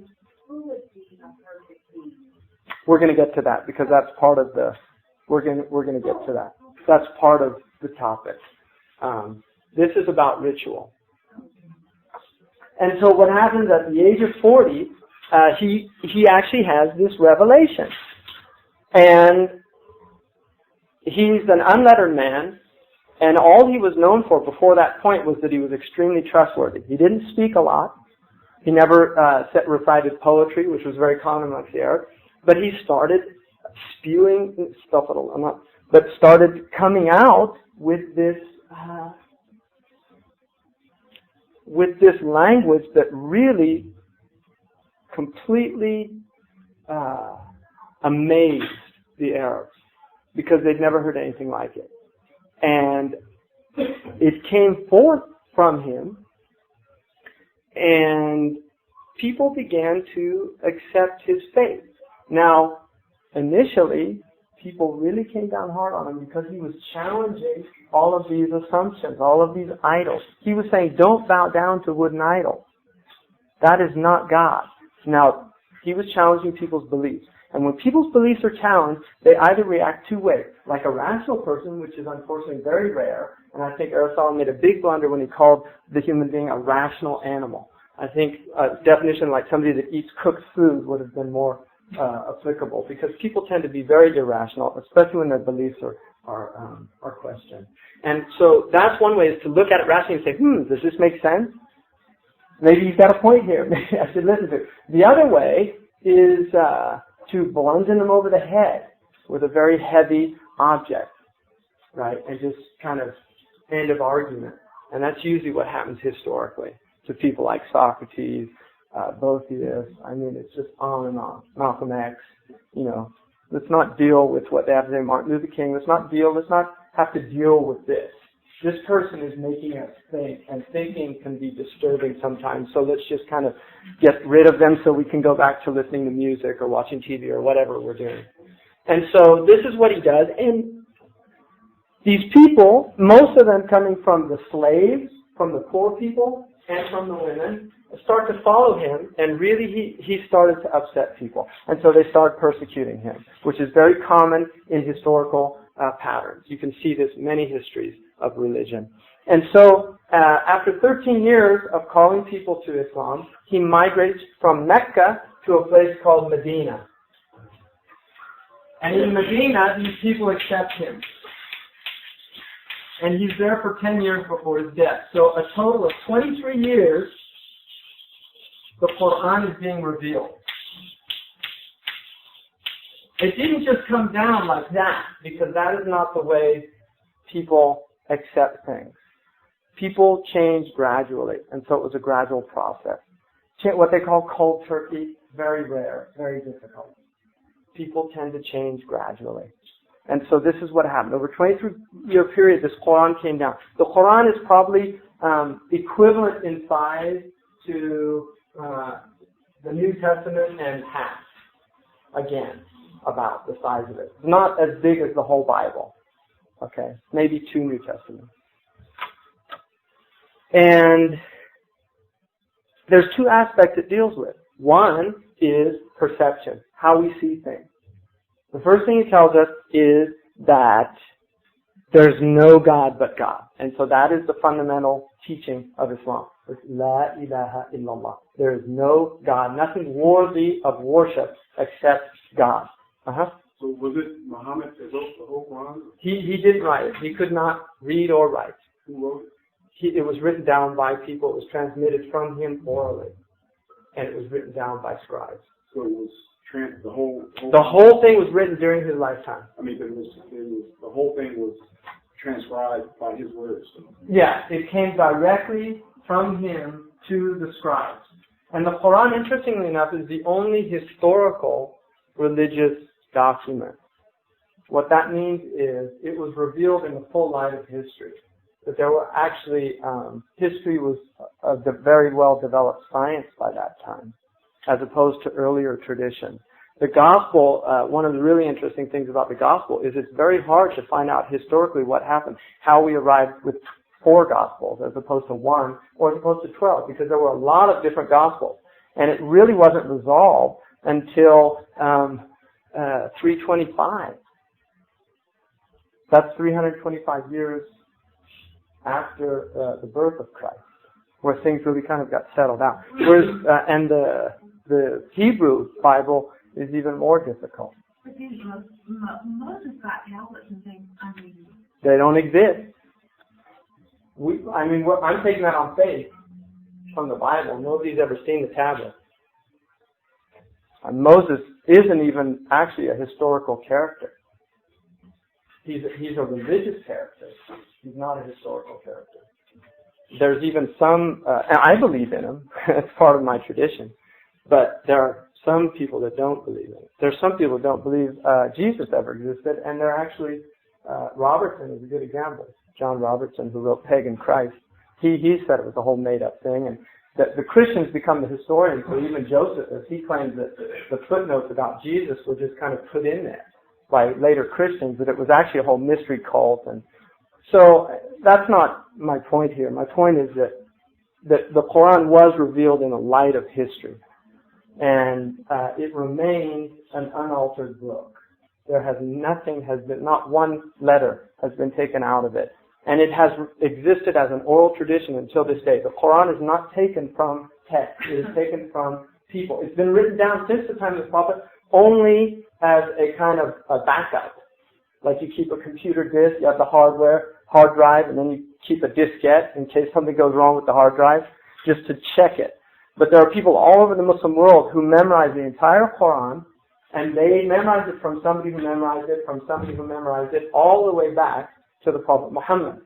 perfect king? We're going to get to that because that's part of the. We're going to get to that. That's part of the topic. This is about ritual. And so what happens at the age of 40, he actually has this revelation, and he's an unlettered man, and all he was known for before that point was that he was extremely trustworthy. He didn't speak a lot. He never recited poetry, which was very common amongst the Arabs. But he started spewing stuff, but started coming out with this language that really completely amazed the Arabs because they'd never heard anything like it. And it came forth from him, and people began to accept his faith. Now, initially, people really came down hard on him because he was challenging all of these assumptions, all of these idols. He was saying, don't bow down to wooden idols. That is not God. Now, he was challenging people's beliefs. And when people's beliefs are challenged, they either react two ways. Like a rational person, which is unfortunately very rare, and I think Aristotle made a big blunder when he called the human being a rational animal. I think a definition like somebody that eats cooked food would have been more applicable, because people tend to be very irrational, especially when their beliefs are questioned. And so that's one way, is to look at it rationally and say, does this make sense? Maybe you've got a point here. Maybe I should listen to it. The other way is to bludgeon them over the head with a very heavy object, right? And just kind of end of argument. And that's usually what happens historically to people like Socrates, Boethius. I mean, it's just on and on. Malcolm X, let's not deal with what they have to say. Martin Luther King, let's not have to deal with this. This person is making us think, and thinking can be disturbing sometimes, so let's just kind of get rid of them so we can go back to listening to music or watching TV or whatever we're doing. And so this is what he does. And these people, most of them coming from the slaves, from the poor people, and from the women, start to follow him, and really he started to upset people. And so they started persecuting him, which is very common in historical patterns. You can see this in many histories of religion. And so after 13 years of calling people to Islam, he migrates from Mecca to a place called Medina. And in Medina, these people accept him. And he's there for 10 years before his death. So a total of 23 years, the Quran is being revealed. It didn't just come down like that, because that is not the way people accept things. People change gradually, and so it was a gradual process. What they call cold turkey, very rare, very difficult. People tend to change gradually. And so this is what happened. Over a 23-year period, this Quran came down. The Quran is probably equivalent in size to the New Testament and half, again, about the size of it. It's not as big as the whole Bible. Okay, maybe 2 New Testaments. And there's 2 aspects it deals with. One is perception, how we see things. The first thing he tells us is that There's no God but God. And so that is the fundamental teaching of Islam. It's La ilaha illallah. There is no God, nothing worthy of worship except God. So was it Muhammad that wrote the whole Quran? He didn't write it. He could not read or write. Who wrote it? It was written down by people. It was transmitted from him orally. And it was written down by scribes. So it was the whole thing was written during his lifetime. I mean, the whole thing was transcribed by his words. So. Yeah, it came directly from him to the scribes. And the Quran, interestingly enough, is the only historical religious document. What that means is it was revealed in the full light of history. That there were actually, history was a very well-developed science by that time, as opposed to earlier tradition. The gospel, one of the really interesting things about the gospel is it's very hard to find out historically what happened, how we arrived with 4 gospels as opposed to 1 or as opposed to 12, because there were a lot of different gospels. And it really wasn't resolved until 325. That's 325 years after the birth of Christ, where things really kind of got settled out. Whereas, and the Hebrew Bible is even more difficult. But Moses got tablets and things. They don't exist. I'm taking that on faith from the Bible. Nobody's ever seen the tablet. And Moses isn't even actually a historical character. He's a religious character. He's not a historical character. There's even some, and I believe in him. It's part of my tradition. But there are some people that don't believe in it. There's some people that don't believe Jesus ever existed, and they're actually, Robertson is a good example. John Robertson, who wrote Pagan Christ, he said it was a whole made-up thing, and that the Christians become the historians. So even Josephus, he claims that the footnotes about Jesus were just kind of put in there by later Christians, that it was actually a whole mystery cult. And so that's not my point here. My point is that the Quran was revealed in the light of history, and it remains an unaltered book. Not one letter has been taken out of it. And it has existed as an oral tradition until this day. The Quran is not taken from text. It is taken from people. It's been written down since the time of the Prophet only as a kind of a backup. Like you keep a computer disk, you have the hard drive, and then you keep a diskette in case something goes wrong with the hard drive, just to check it. But there are people all over the Muslim world who memorize the entire Quran, and they memorize it from somebody who memorized it, from somebody who memorized it, all the way back to the Prophet Muhammad.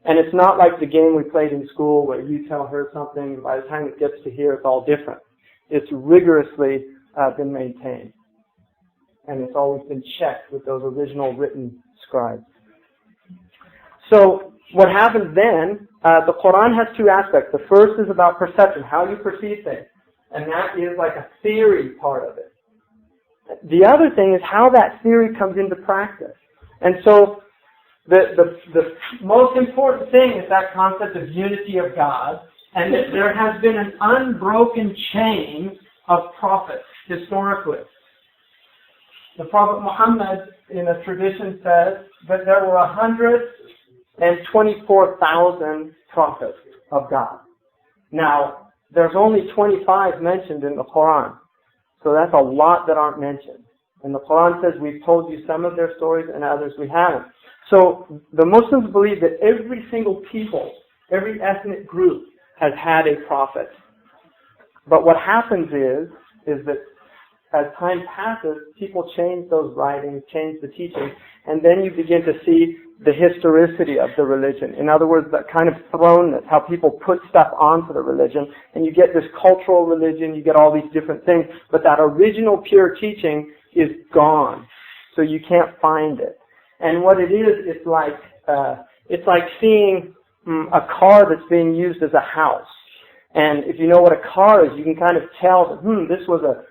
And it's not like the game we played in school where you tell her something, and by the time it gets to here, it's all different. It's rigorously been maintained. And it's always been checked with those original written scribes. So what happens then, the Quran has 2 aspects. The first is about perception, how you perceive things. And that is like a theory part of it. The other thing is how that theory comes into practice. And so the most important thing is that concept of unity of God, and that there has been an unbroken chain of prophets historically. The Prophet Muhammad, in a tradition, says that there were 124,000 prophets of God. Now, there's only 25 mentioned in the Quran, so that's a lot that aren't mentioned. And the Quran says we've told you some of their stories and others we haven't. So the Muslims believe that every single people, every ethnic group has had a prophet. But what happens is that as time passes, people change those writings, change the teachings, and then you begin to see the historicity of the religion. In other words, that kind of thrownness, how people put stuff onto the religion, and you get this cultural religion, you get all these different things, but that original pure teaching is gone. So you can't find it. And what it is, it's like seeing a car that's being used as a house. And if you know what a car is, you can kind of tell that, this was a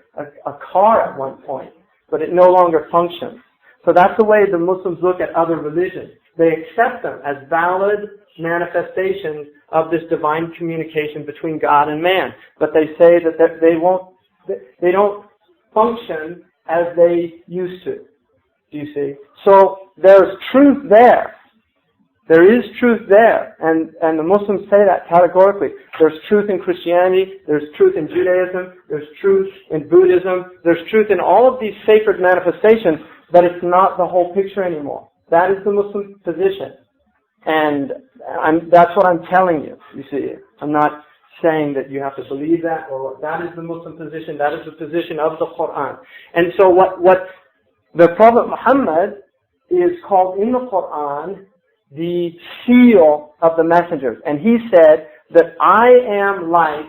car at one point, but it no longer functions. So that's the way the Muslims look at other religions. They accept them as valid manifestations of this divine communication between God and man. But they say that they don't function as they used to. Do you see? So there's truth there, There is truth there, and the Muslims say that categorically. There's truth in Christianity, there's truth in Judaism, there's truth in Buddhism, there's truth in all of these sacred manifestations, but it's not the whole picture anymore. That is the Muslim position. And that's what I'm telling you, you see. I'm not saying that you have to believe that, or that is the Muslim position, that is the position of the Quran. And so what the Prophet Muhammad is called in the Quran the seal of the messengers. And he said that I am like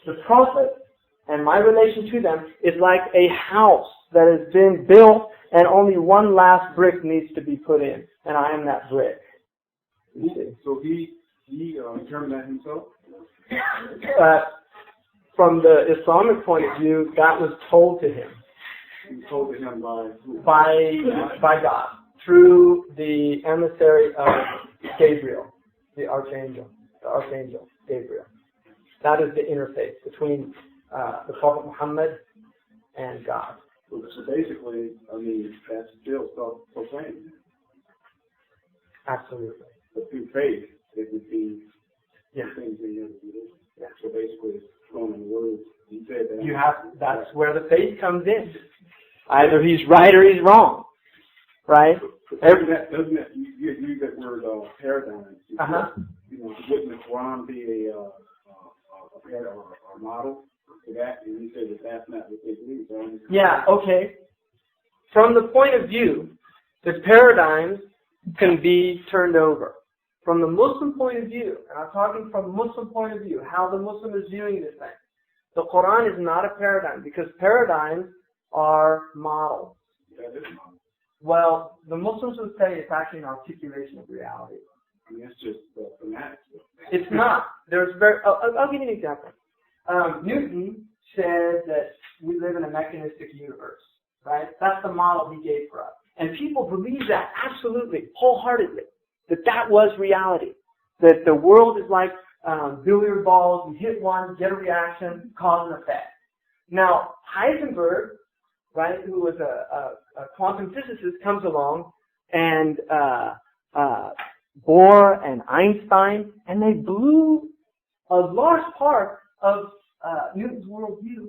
the Prophet, and my relation to them is like a house that has been built and only one last brick needs to be put in. And I am that brick. So he determined that himself? From the Islamic point of view, that was told to him. He was told to him by God, through the emissary of Gabriel, the archangel Gabriel. That is the interface between the Prophet Muhammad and God. So basically, I mean, that's still self-proclaimed. Absolutely. But through faith, it would be Yeah. things that you have to do. Yeah. So basically, it's thrown in words. He said that. That's where the faith comes in. Either he's right or he's wrong. Right? Doesn't that you use that word paradigm? Uh-huh. You know, wouldn't the Quran be a model for that? And you say that that's not what they believe. Yeah, okay. From the point of view, the paradigms can be turned over. From the Muslim point of view, and I'm talking from the Muslim point of view, how the Muslim is viewing this thing. The Quran is not a paradigm, because paradigms are models. Yeah, it is a model. Well, the Muslims would say it's actually an articulation of reality. I mean, it's just fanatics. It's not. I'll give you an example. Newton said that we live in a mechanistic universe, right? That's the model he gave for us. And people believe that absolutely, wholeheartedly, that was reality. That the world is like billiard balls. You hit one, get a reaction, cause and effect. Now, Heisenberg, right, who was a quantum physicist, comes along, and Bohr and Einstein, and they blew a large part of Newton's worldview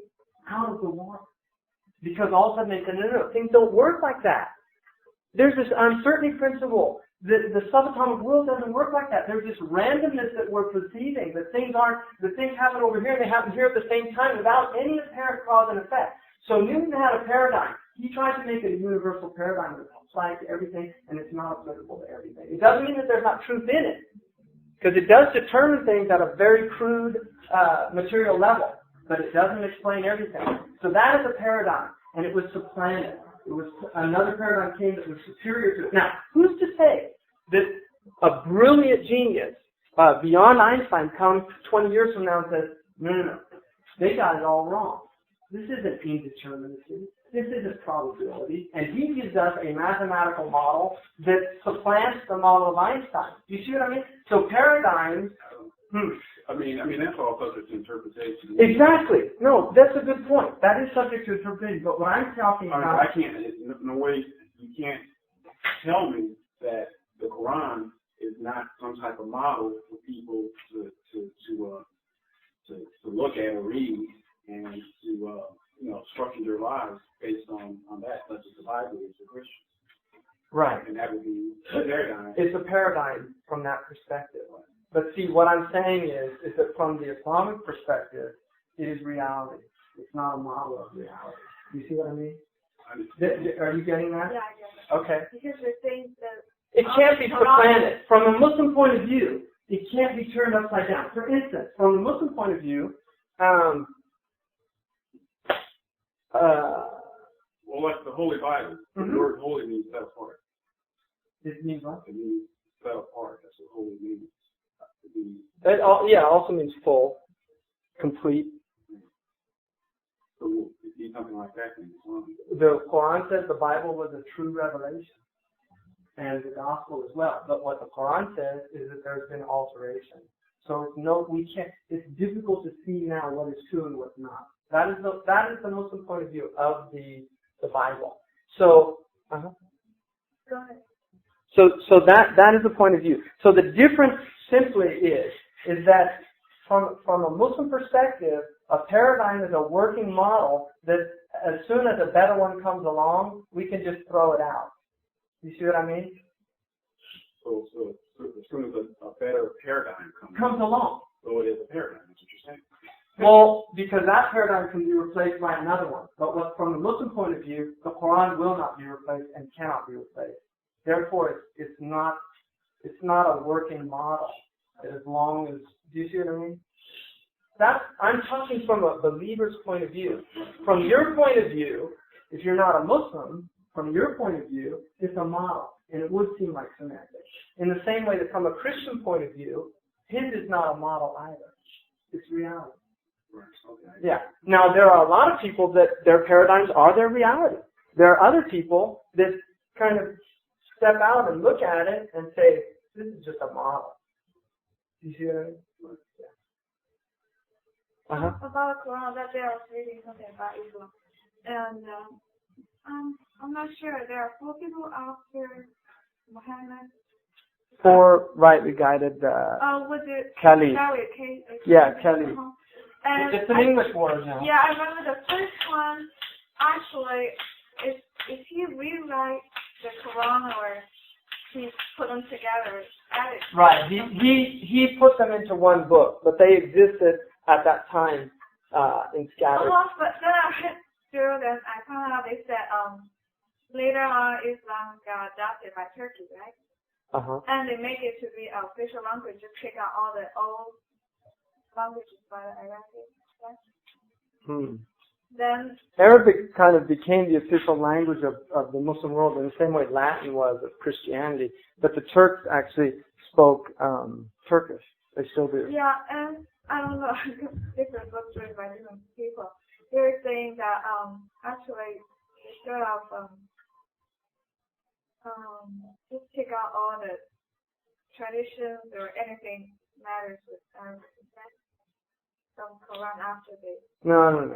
out of the water. Because all of a sudden they said, no, things don't work like that. There's this uncertainty principle. The subatomic world doesn't work like that. There's this randomness that we're perceiving. The things happen over here and they happen here at the same time without any apparent cause and effect. So Newton had a paradigm. He tried to make it a universal paradigm that applies to everything, and it's not applicable to everything. It doesn't mean that there's not truth in it, because it does determine things at a very crude material level, but it doesn't explain everything. So that is a paradigm, and it was supplanted. It was another paradigm came that was superior to it. Now, who's to say that a brilliant genius beyond Einstein comes 20 years from now and says, no, they got it all wrong. This isn't indeterminacy. This isn't probability. And he gives us a mathematical model that supplants the model of Einstein. Do you see what I mean? So paradigms... I mean, that's all subject to interpretation. Exactly. No, that's a good point. That is subject to interpretation. But what I'm talking about... I can't. In a way, you can't tell me that the Quran is not some type of model for people to look at or read and to structure their lives based on that, such as the Bible is for Christians. Right. And that would be a paradigm. It's a paradigm from that perspective. But see, what I'm saying is that from the Islamic perspective, it is reality. It's not a model of reality. You see what I mean? Are you getting that? Yeah, I get it. Okay. Because there's things that... It can't be supplanted. From a Muslim point of view, it can't be turned upside down. For instance, from a Muslim point of view, well, like the Holy Bible, the word holy means set apart. It means what? It means set apart. That's what holy means. It also means full, complete. So it means something like that in Islam. The Quran says the Bible was a true revelation, and the Gospel as well. But what the Quran says is that there's been alteration. So we can't. It's difficult to see now what is true and what's not. That is the Muslim point of view of the Bible. So, Go ahead. So that is the point of view. So the difference simply is that from a Muslim perspective, a paradigm is a working model that as soon as a better one comes along, we can just throw it out. You see what I mean? So as soon as a better paradigm Comes along. so it is a paradigm, that's what you're saying. Well, because that paradigm can be replaced by another one. But from the Muslim point of view, the Quran will not be replaced and cannot be replaced. Therefore, it's not a working model as long as, do you see what I mean? I'm talking from a believer's point of view. From your point of view, if you're not a Muslim, from your point of view, it's a model. And it would seem like semantics. In the same way that from a Christian point of view, his is not a model either. It's reality. Yeah. Now, there are a lot of people that their paradigms are their reality. There are other people that kind of step out and look at it and say, this is just a model. Do you see what I mean? Yeah. About the Quran, that day I was reading something about Islam. And I'm not sure. There are 4 people after Muhammad. 4 rightly guided Was it Kelly. Kelly? Yeah, Kelly. And it's an English word now. Yeah, I remember the first one. Actually, if he rewrite the Quran or he put them together, right. He put them into one book, but they existed at that time in scattered. But then I read through them. I found out they said later on Islam got adopted by Turkey, right? And they make it to be an official language. Just take out all the old languages by the Iraqis. Right? Then Arabic kind of became the official language of the Muslim world in the same way Latin was of Christianity. But the Turks actually spoke Turkish. They still do. Yeah, and I don't know, different books written by different people. They're saying that actually they start off just take out all the traditions or anything matters with Arabic. From Quran after they. No.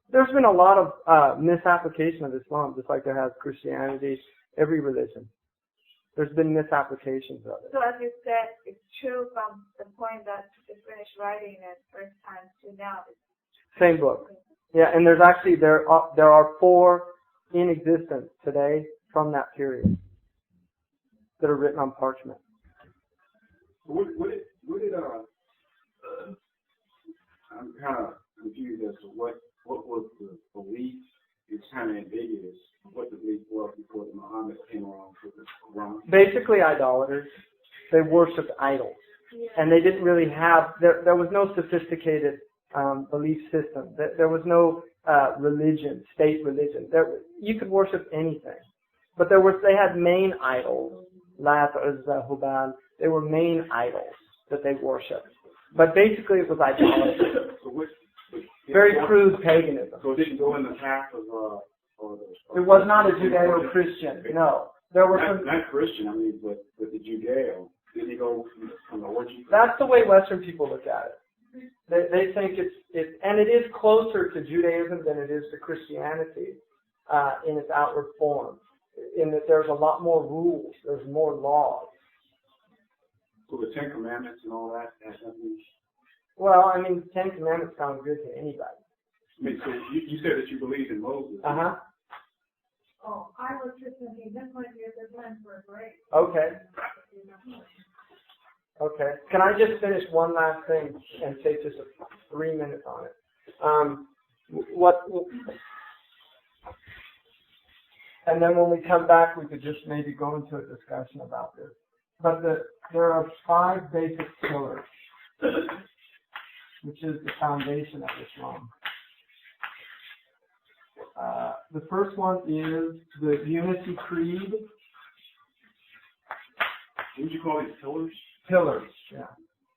There's been a lot of misapplication of Islam, just like there has Christianity, every religion. There's been misapplications of it. So as you said, it's true from the point that they finished writing it first time to now. Same book. Yeah, and there's actually there are 4 in existence today from that period that are written on parchment. What did I'm kind of confused as to what was the belief. It's kind of ambiguous what the belief was before the Muhammad came along with the Quran. Basically, idolaters. They worshipped idols, and they didn't really have. There was no sophisticated belief system. There was no religion, state religion. You could worship anything, but they had main idols. Lat, Uzza, Hubal. They were main idols that they worshipped. But basically, it was idolatry. Very crude paganism. So it didn't go in the path of it was not a Judeo-Christian. No, there were not Christian. I mean, but the Judeo. Did he go from the origin? That's the way Western people look at it. They think and it is closer to Judaism than it is to Christianity in its outward form. In that there's a lot more rules. There's more laws. So the 10 Commandments and all that has nothing. Well, I mean, 10 Commandments sound good to anybody. I mean, so you said that you believe in Moses. Oh, I was just thinking this might be a good time for a break. Okay. Can I just finish one last thing and take just 3 minutes on it? And then when we come back, we could just maybe go into a discussion about this. But there are 5 basic pillars, which is the foundation of Islam. The first one is the Unity Creed. What would you call these pillars? Pillars, yeah.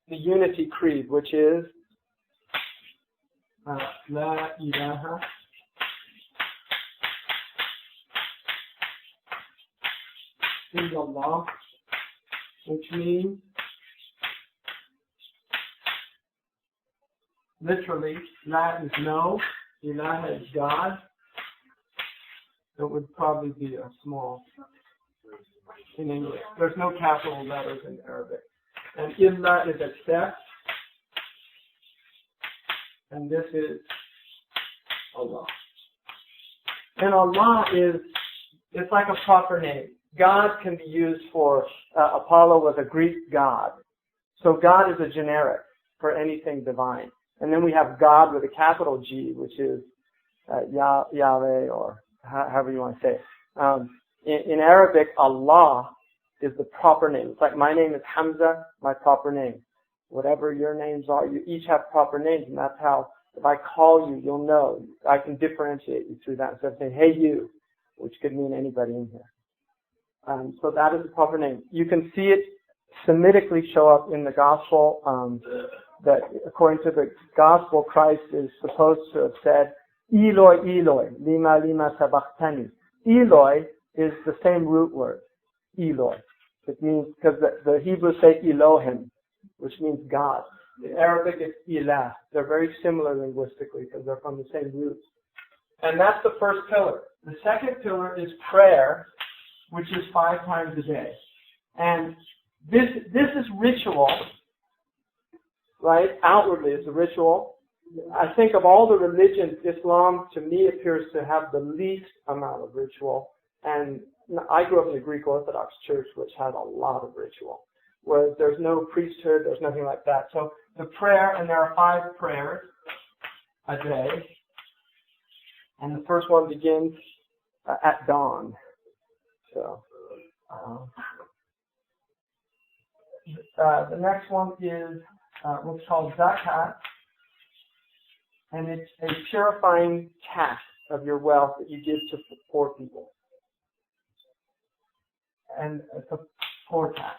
The Unity Creed, which is La ilaha illallah, which means literally, La is no, Ilaha is God. It would probably be a small in English. There's no capital letters in Arabic. And illa is except. And this is Allah. And Allah it's like a proper name. God can be used for, Apollo was a Greek god. So God is a generic for anything divine. And then we have God with a capital G, which is Yahweh, or however you want to say it. In Arabic, Allah is the proper name. It's like my name is Hamza, my proper name. Whatever your names are, you each have proper names, and that's how, if I call you, you'll know. I can differentiate you through that. Instead of saying, hey you, which could mean anybody in here. So that is the proper name. You can see it Semitically show up in the gospel, that according to the gospel, Christ is supposed to have said, Eloi, Eloi, lima, lima sabachthani. Eloi is the same root word, Eloi. It means, because the Hebrews say Elohim, which means God. In Arabic, it's Ilah. They're very similar linguistically because they're from the same root. And that's the first pillar. The second pillar is prayer, which is 5 times a day. And this is ritual, right? Outwardly, it's a ritual. I think of all the religions, Islam, to me, appears to have the least amount of ritual. And I grew up in the Greek Orthodox Church, which has a lot of ritual, where there's no priesthood, there's nothing like that. So the prayer, and there are 5 prayers a day. And the first one begins at dawn. So the next one is what's called zakat, and it's a purifying tax of your wealth that you give to poor people. And it's a poor tax.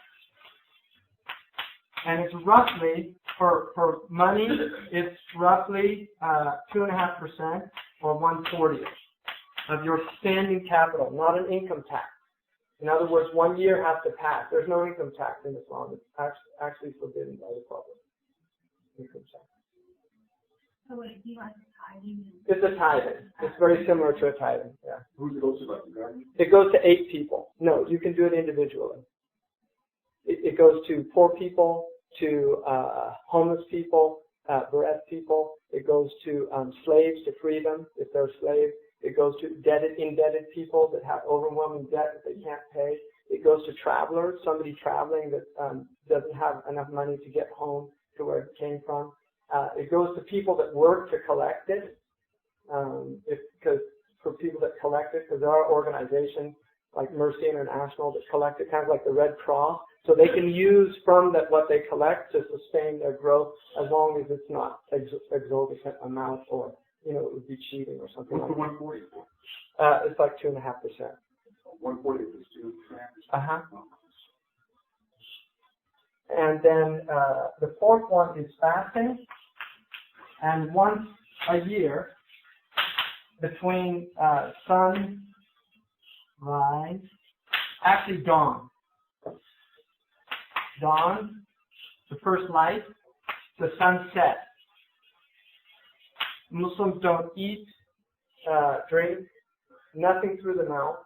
And it's roughly, for money, it's roughly 2.5% or 1/40 of your standing capital, not an income tax. In other words, 1 year has to pass. There's no income tax in Islam. It's actually forbidden by the Prophet. Income tax. So would it be like tithing? It's a tithing. It's very similar to a tithing. Yeah. Who's it goes to, like the government? It goes to 8 people. No, you can do it individually. It goes to poor people, to homeless people, bereft people. It goes to slaves to free them if they're slaves. It goes to indebted people that have overwhelming debt that they can't pay. It goes to travelers, somebody traveling that doesn't have enough money to get home to where it came from. It goes to people that work to collect it, because for people that collect it, because there are organizations like Mercy International that collect it, kind of like the Red Cross, so they can use from what they collect to sustain their growth, as long as it's not exorbitant amount, or it would be cheating or something like that. What's the 140 for? It's like 2.5%. 140 is 2.5%. And then the fourth one is fasting. And once a year, between sunrise, actually dawn, the first light, the sunset. Muslims don't eat, drink, nothing through the mouth,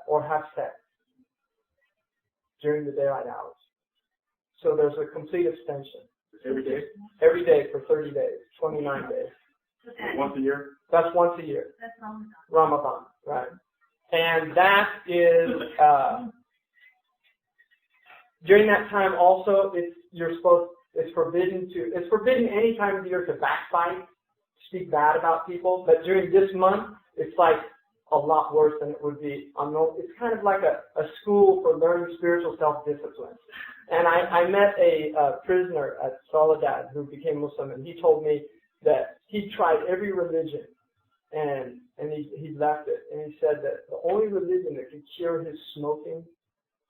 or have sex during the daylight hours. So there's a complete abstention. Every day? Every day for 30 days, 29 days. Once a year? That's once a year. That's Ramadan, right. And that is, during that time also, it's forbidden any time of the year to backbite, speak bad about people, but during this month, it's like a lot worse than it would be. It's kind of like a school for learning spiritual self-discipline. And I met a prisoner at Soledad who became Muslim, and he told me that he tried every religion, and he left it. And he said that the only religion that could cure his smoking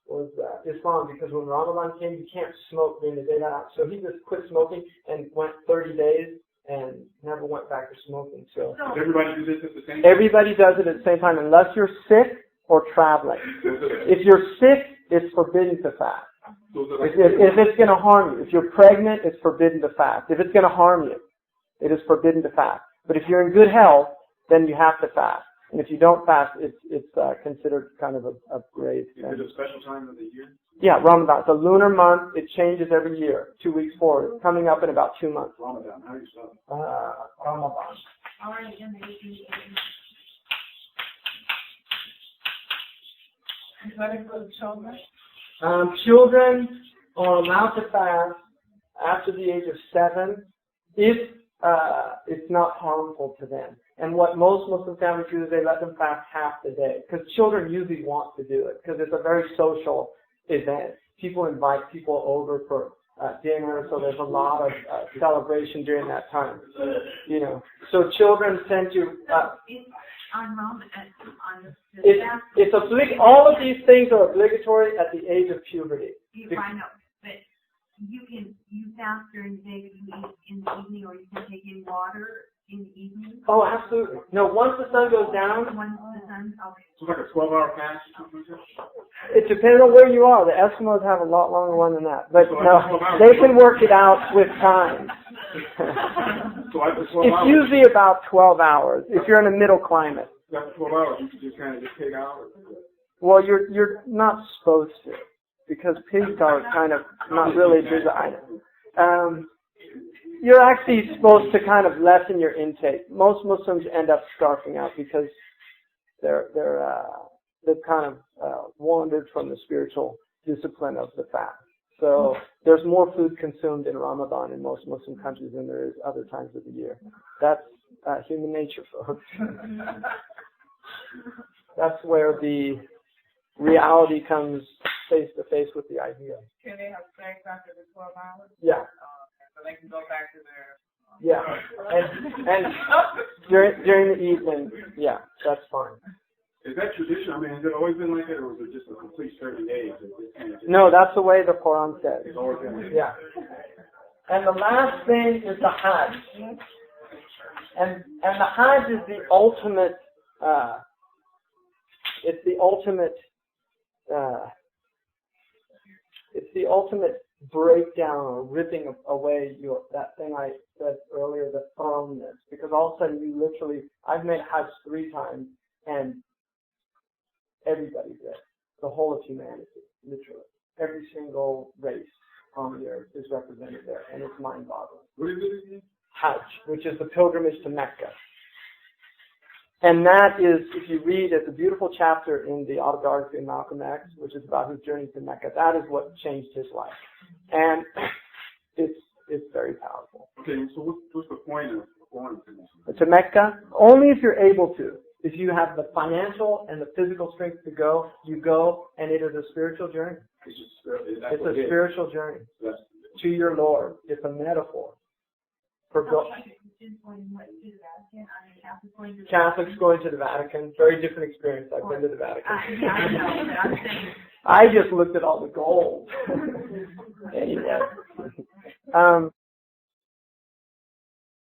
was Islam, because when Ramadan came, you can't smoke during the daylight. So he just quit smoking and went 30 days and never went back to smoking. So Everybody does this at the same time? everybody does it at the same time, unless you're sick or traveling. If you're sick, it's forbidden to fast. If it's going to harm you. If you're pregnant, it's forbidden to fast. If it's going to harm you, it is forbidden to fast. But if you're in good health, then you have to fast. And if you don't fast, it's considered kind of a grave Is thing. it a special time of the year? Yeah, Ramadan. It's a lunar month. It changes every year, 2 weeks forward. It's coming up in about 2 months. Ramadan. How do you spell it? Ramadan. Already in the 1880s. And what includes children? Children are allowed to fast after the age of 7 if it's not harmful to them. And what most Muslim families do is they let them fast half the day, because children usually want to do it, because it's a very social event. People invite people over for dinner, so there's a lot of celebration during that time. You know, so children tend to. It's all of these things are obligatory at the age of puberty. I know, but you fast during the day, you eat in the evening, or you can take in water in the evening. Oh, absolutely. No, once the sun goes down. Once the sun, okay. So like a 12-hour fast or something like that? It depends on where you are. The Eskimos have a lot longer one than that, but no, they can work it out with time. It's usually about 12 hours if you're in a middle climate. After 12 hours, you can just kind of just take out. Well, you're not supposed to, because pigs are kind of not really designed. You're actually supposed to kind of lessen your intake. Most Muslims end up starving out because they've kind of wandered from the spiritual discipline of the fast. So there's more food consumed in Ramadan in most Muslim countries than there is other times of the year. That's human nature, folks. That's where the reality comes face to face with the idea. Can they have sex after the 12 hours? Yeah. So they can go back to their... Yeah. And during the evening, yeah, that's fine. Is that tradition? I mean, has it always been like that, or was it just a complete 30 days? No, that's the way the Quran says. It's always been like that. Yeah. And the last thing is the Hajj. And the Hajj is the ultimate, it's the ultimate breakdown or ripping away that thing I said earlier, the firmness. Because all of a sudden you literally, I've made Hajj 3 times, and everybody's there. The whole of humanity, literally. Every single race on the earth is represented there, and it's mind-boggling. What is it again? Hajj, which is the pilgrimage to Mecca. And that is, if you read, it's a beautiful chapter in the autobiography of Malcolm X, which is about his journey to Mecca. That is what changed his life. And it's very powerful. Okay, so what's the point of going to Mecca? Only if you're able to. If you have the financial and the physical strength to go, you go, and it is a spiritual journey. It's a spiritual journey to your Lord. It's a metaphor for God. Catholics going to the Vatican, very different experience. I've been to the Vatican. I just looked at all the gold. Anyway.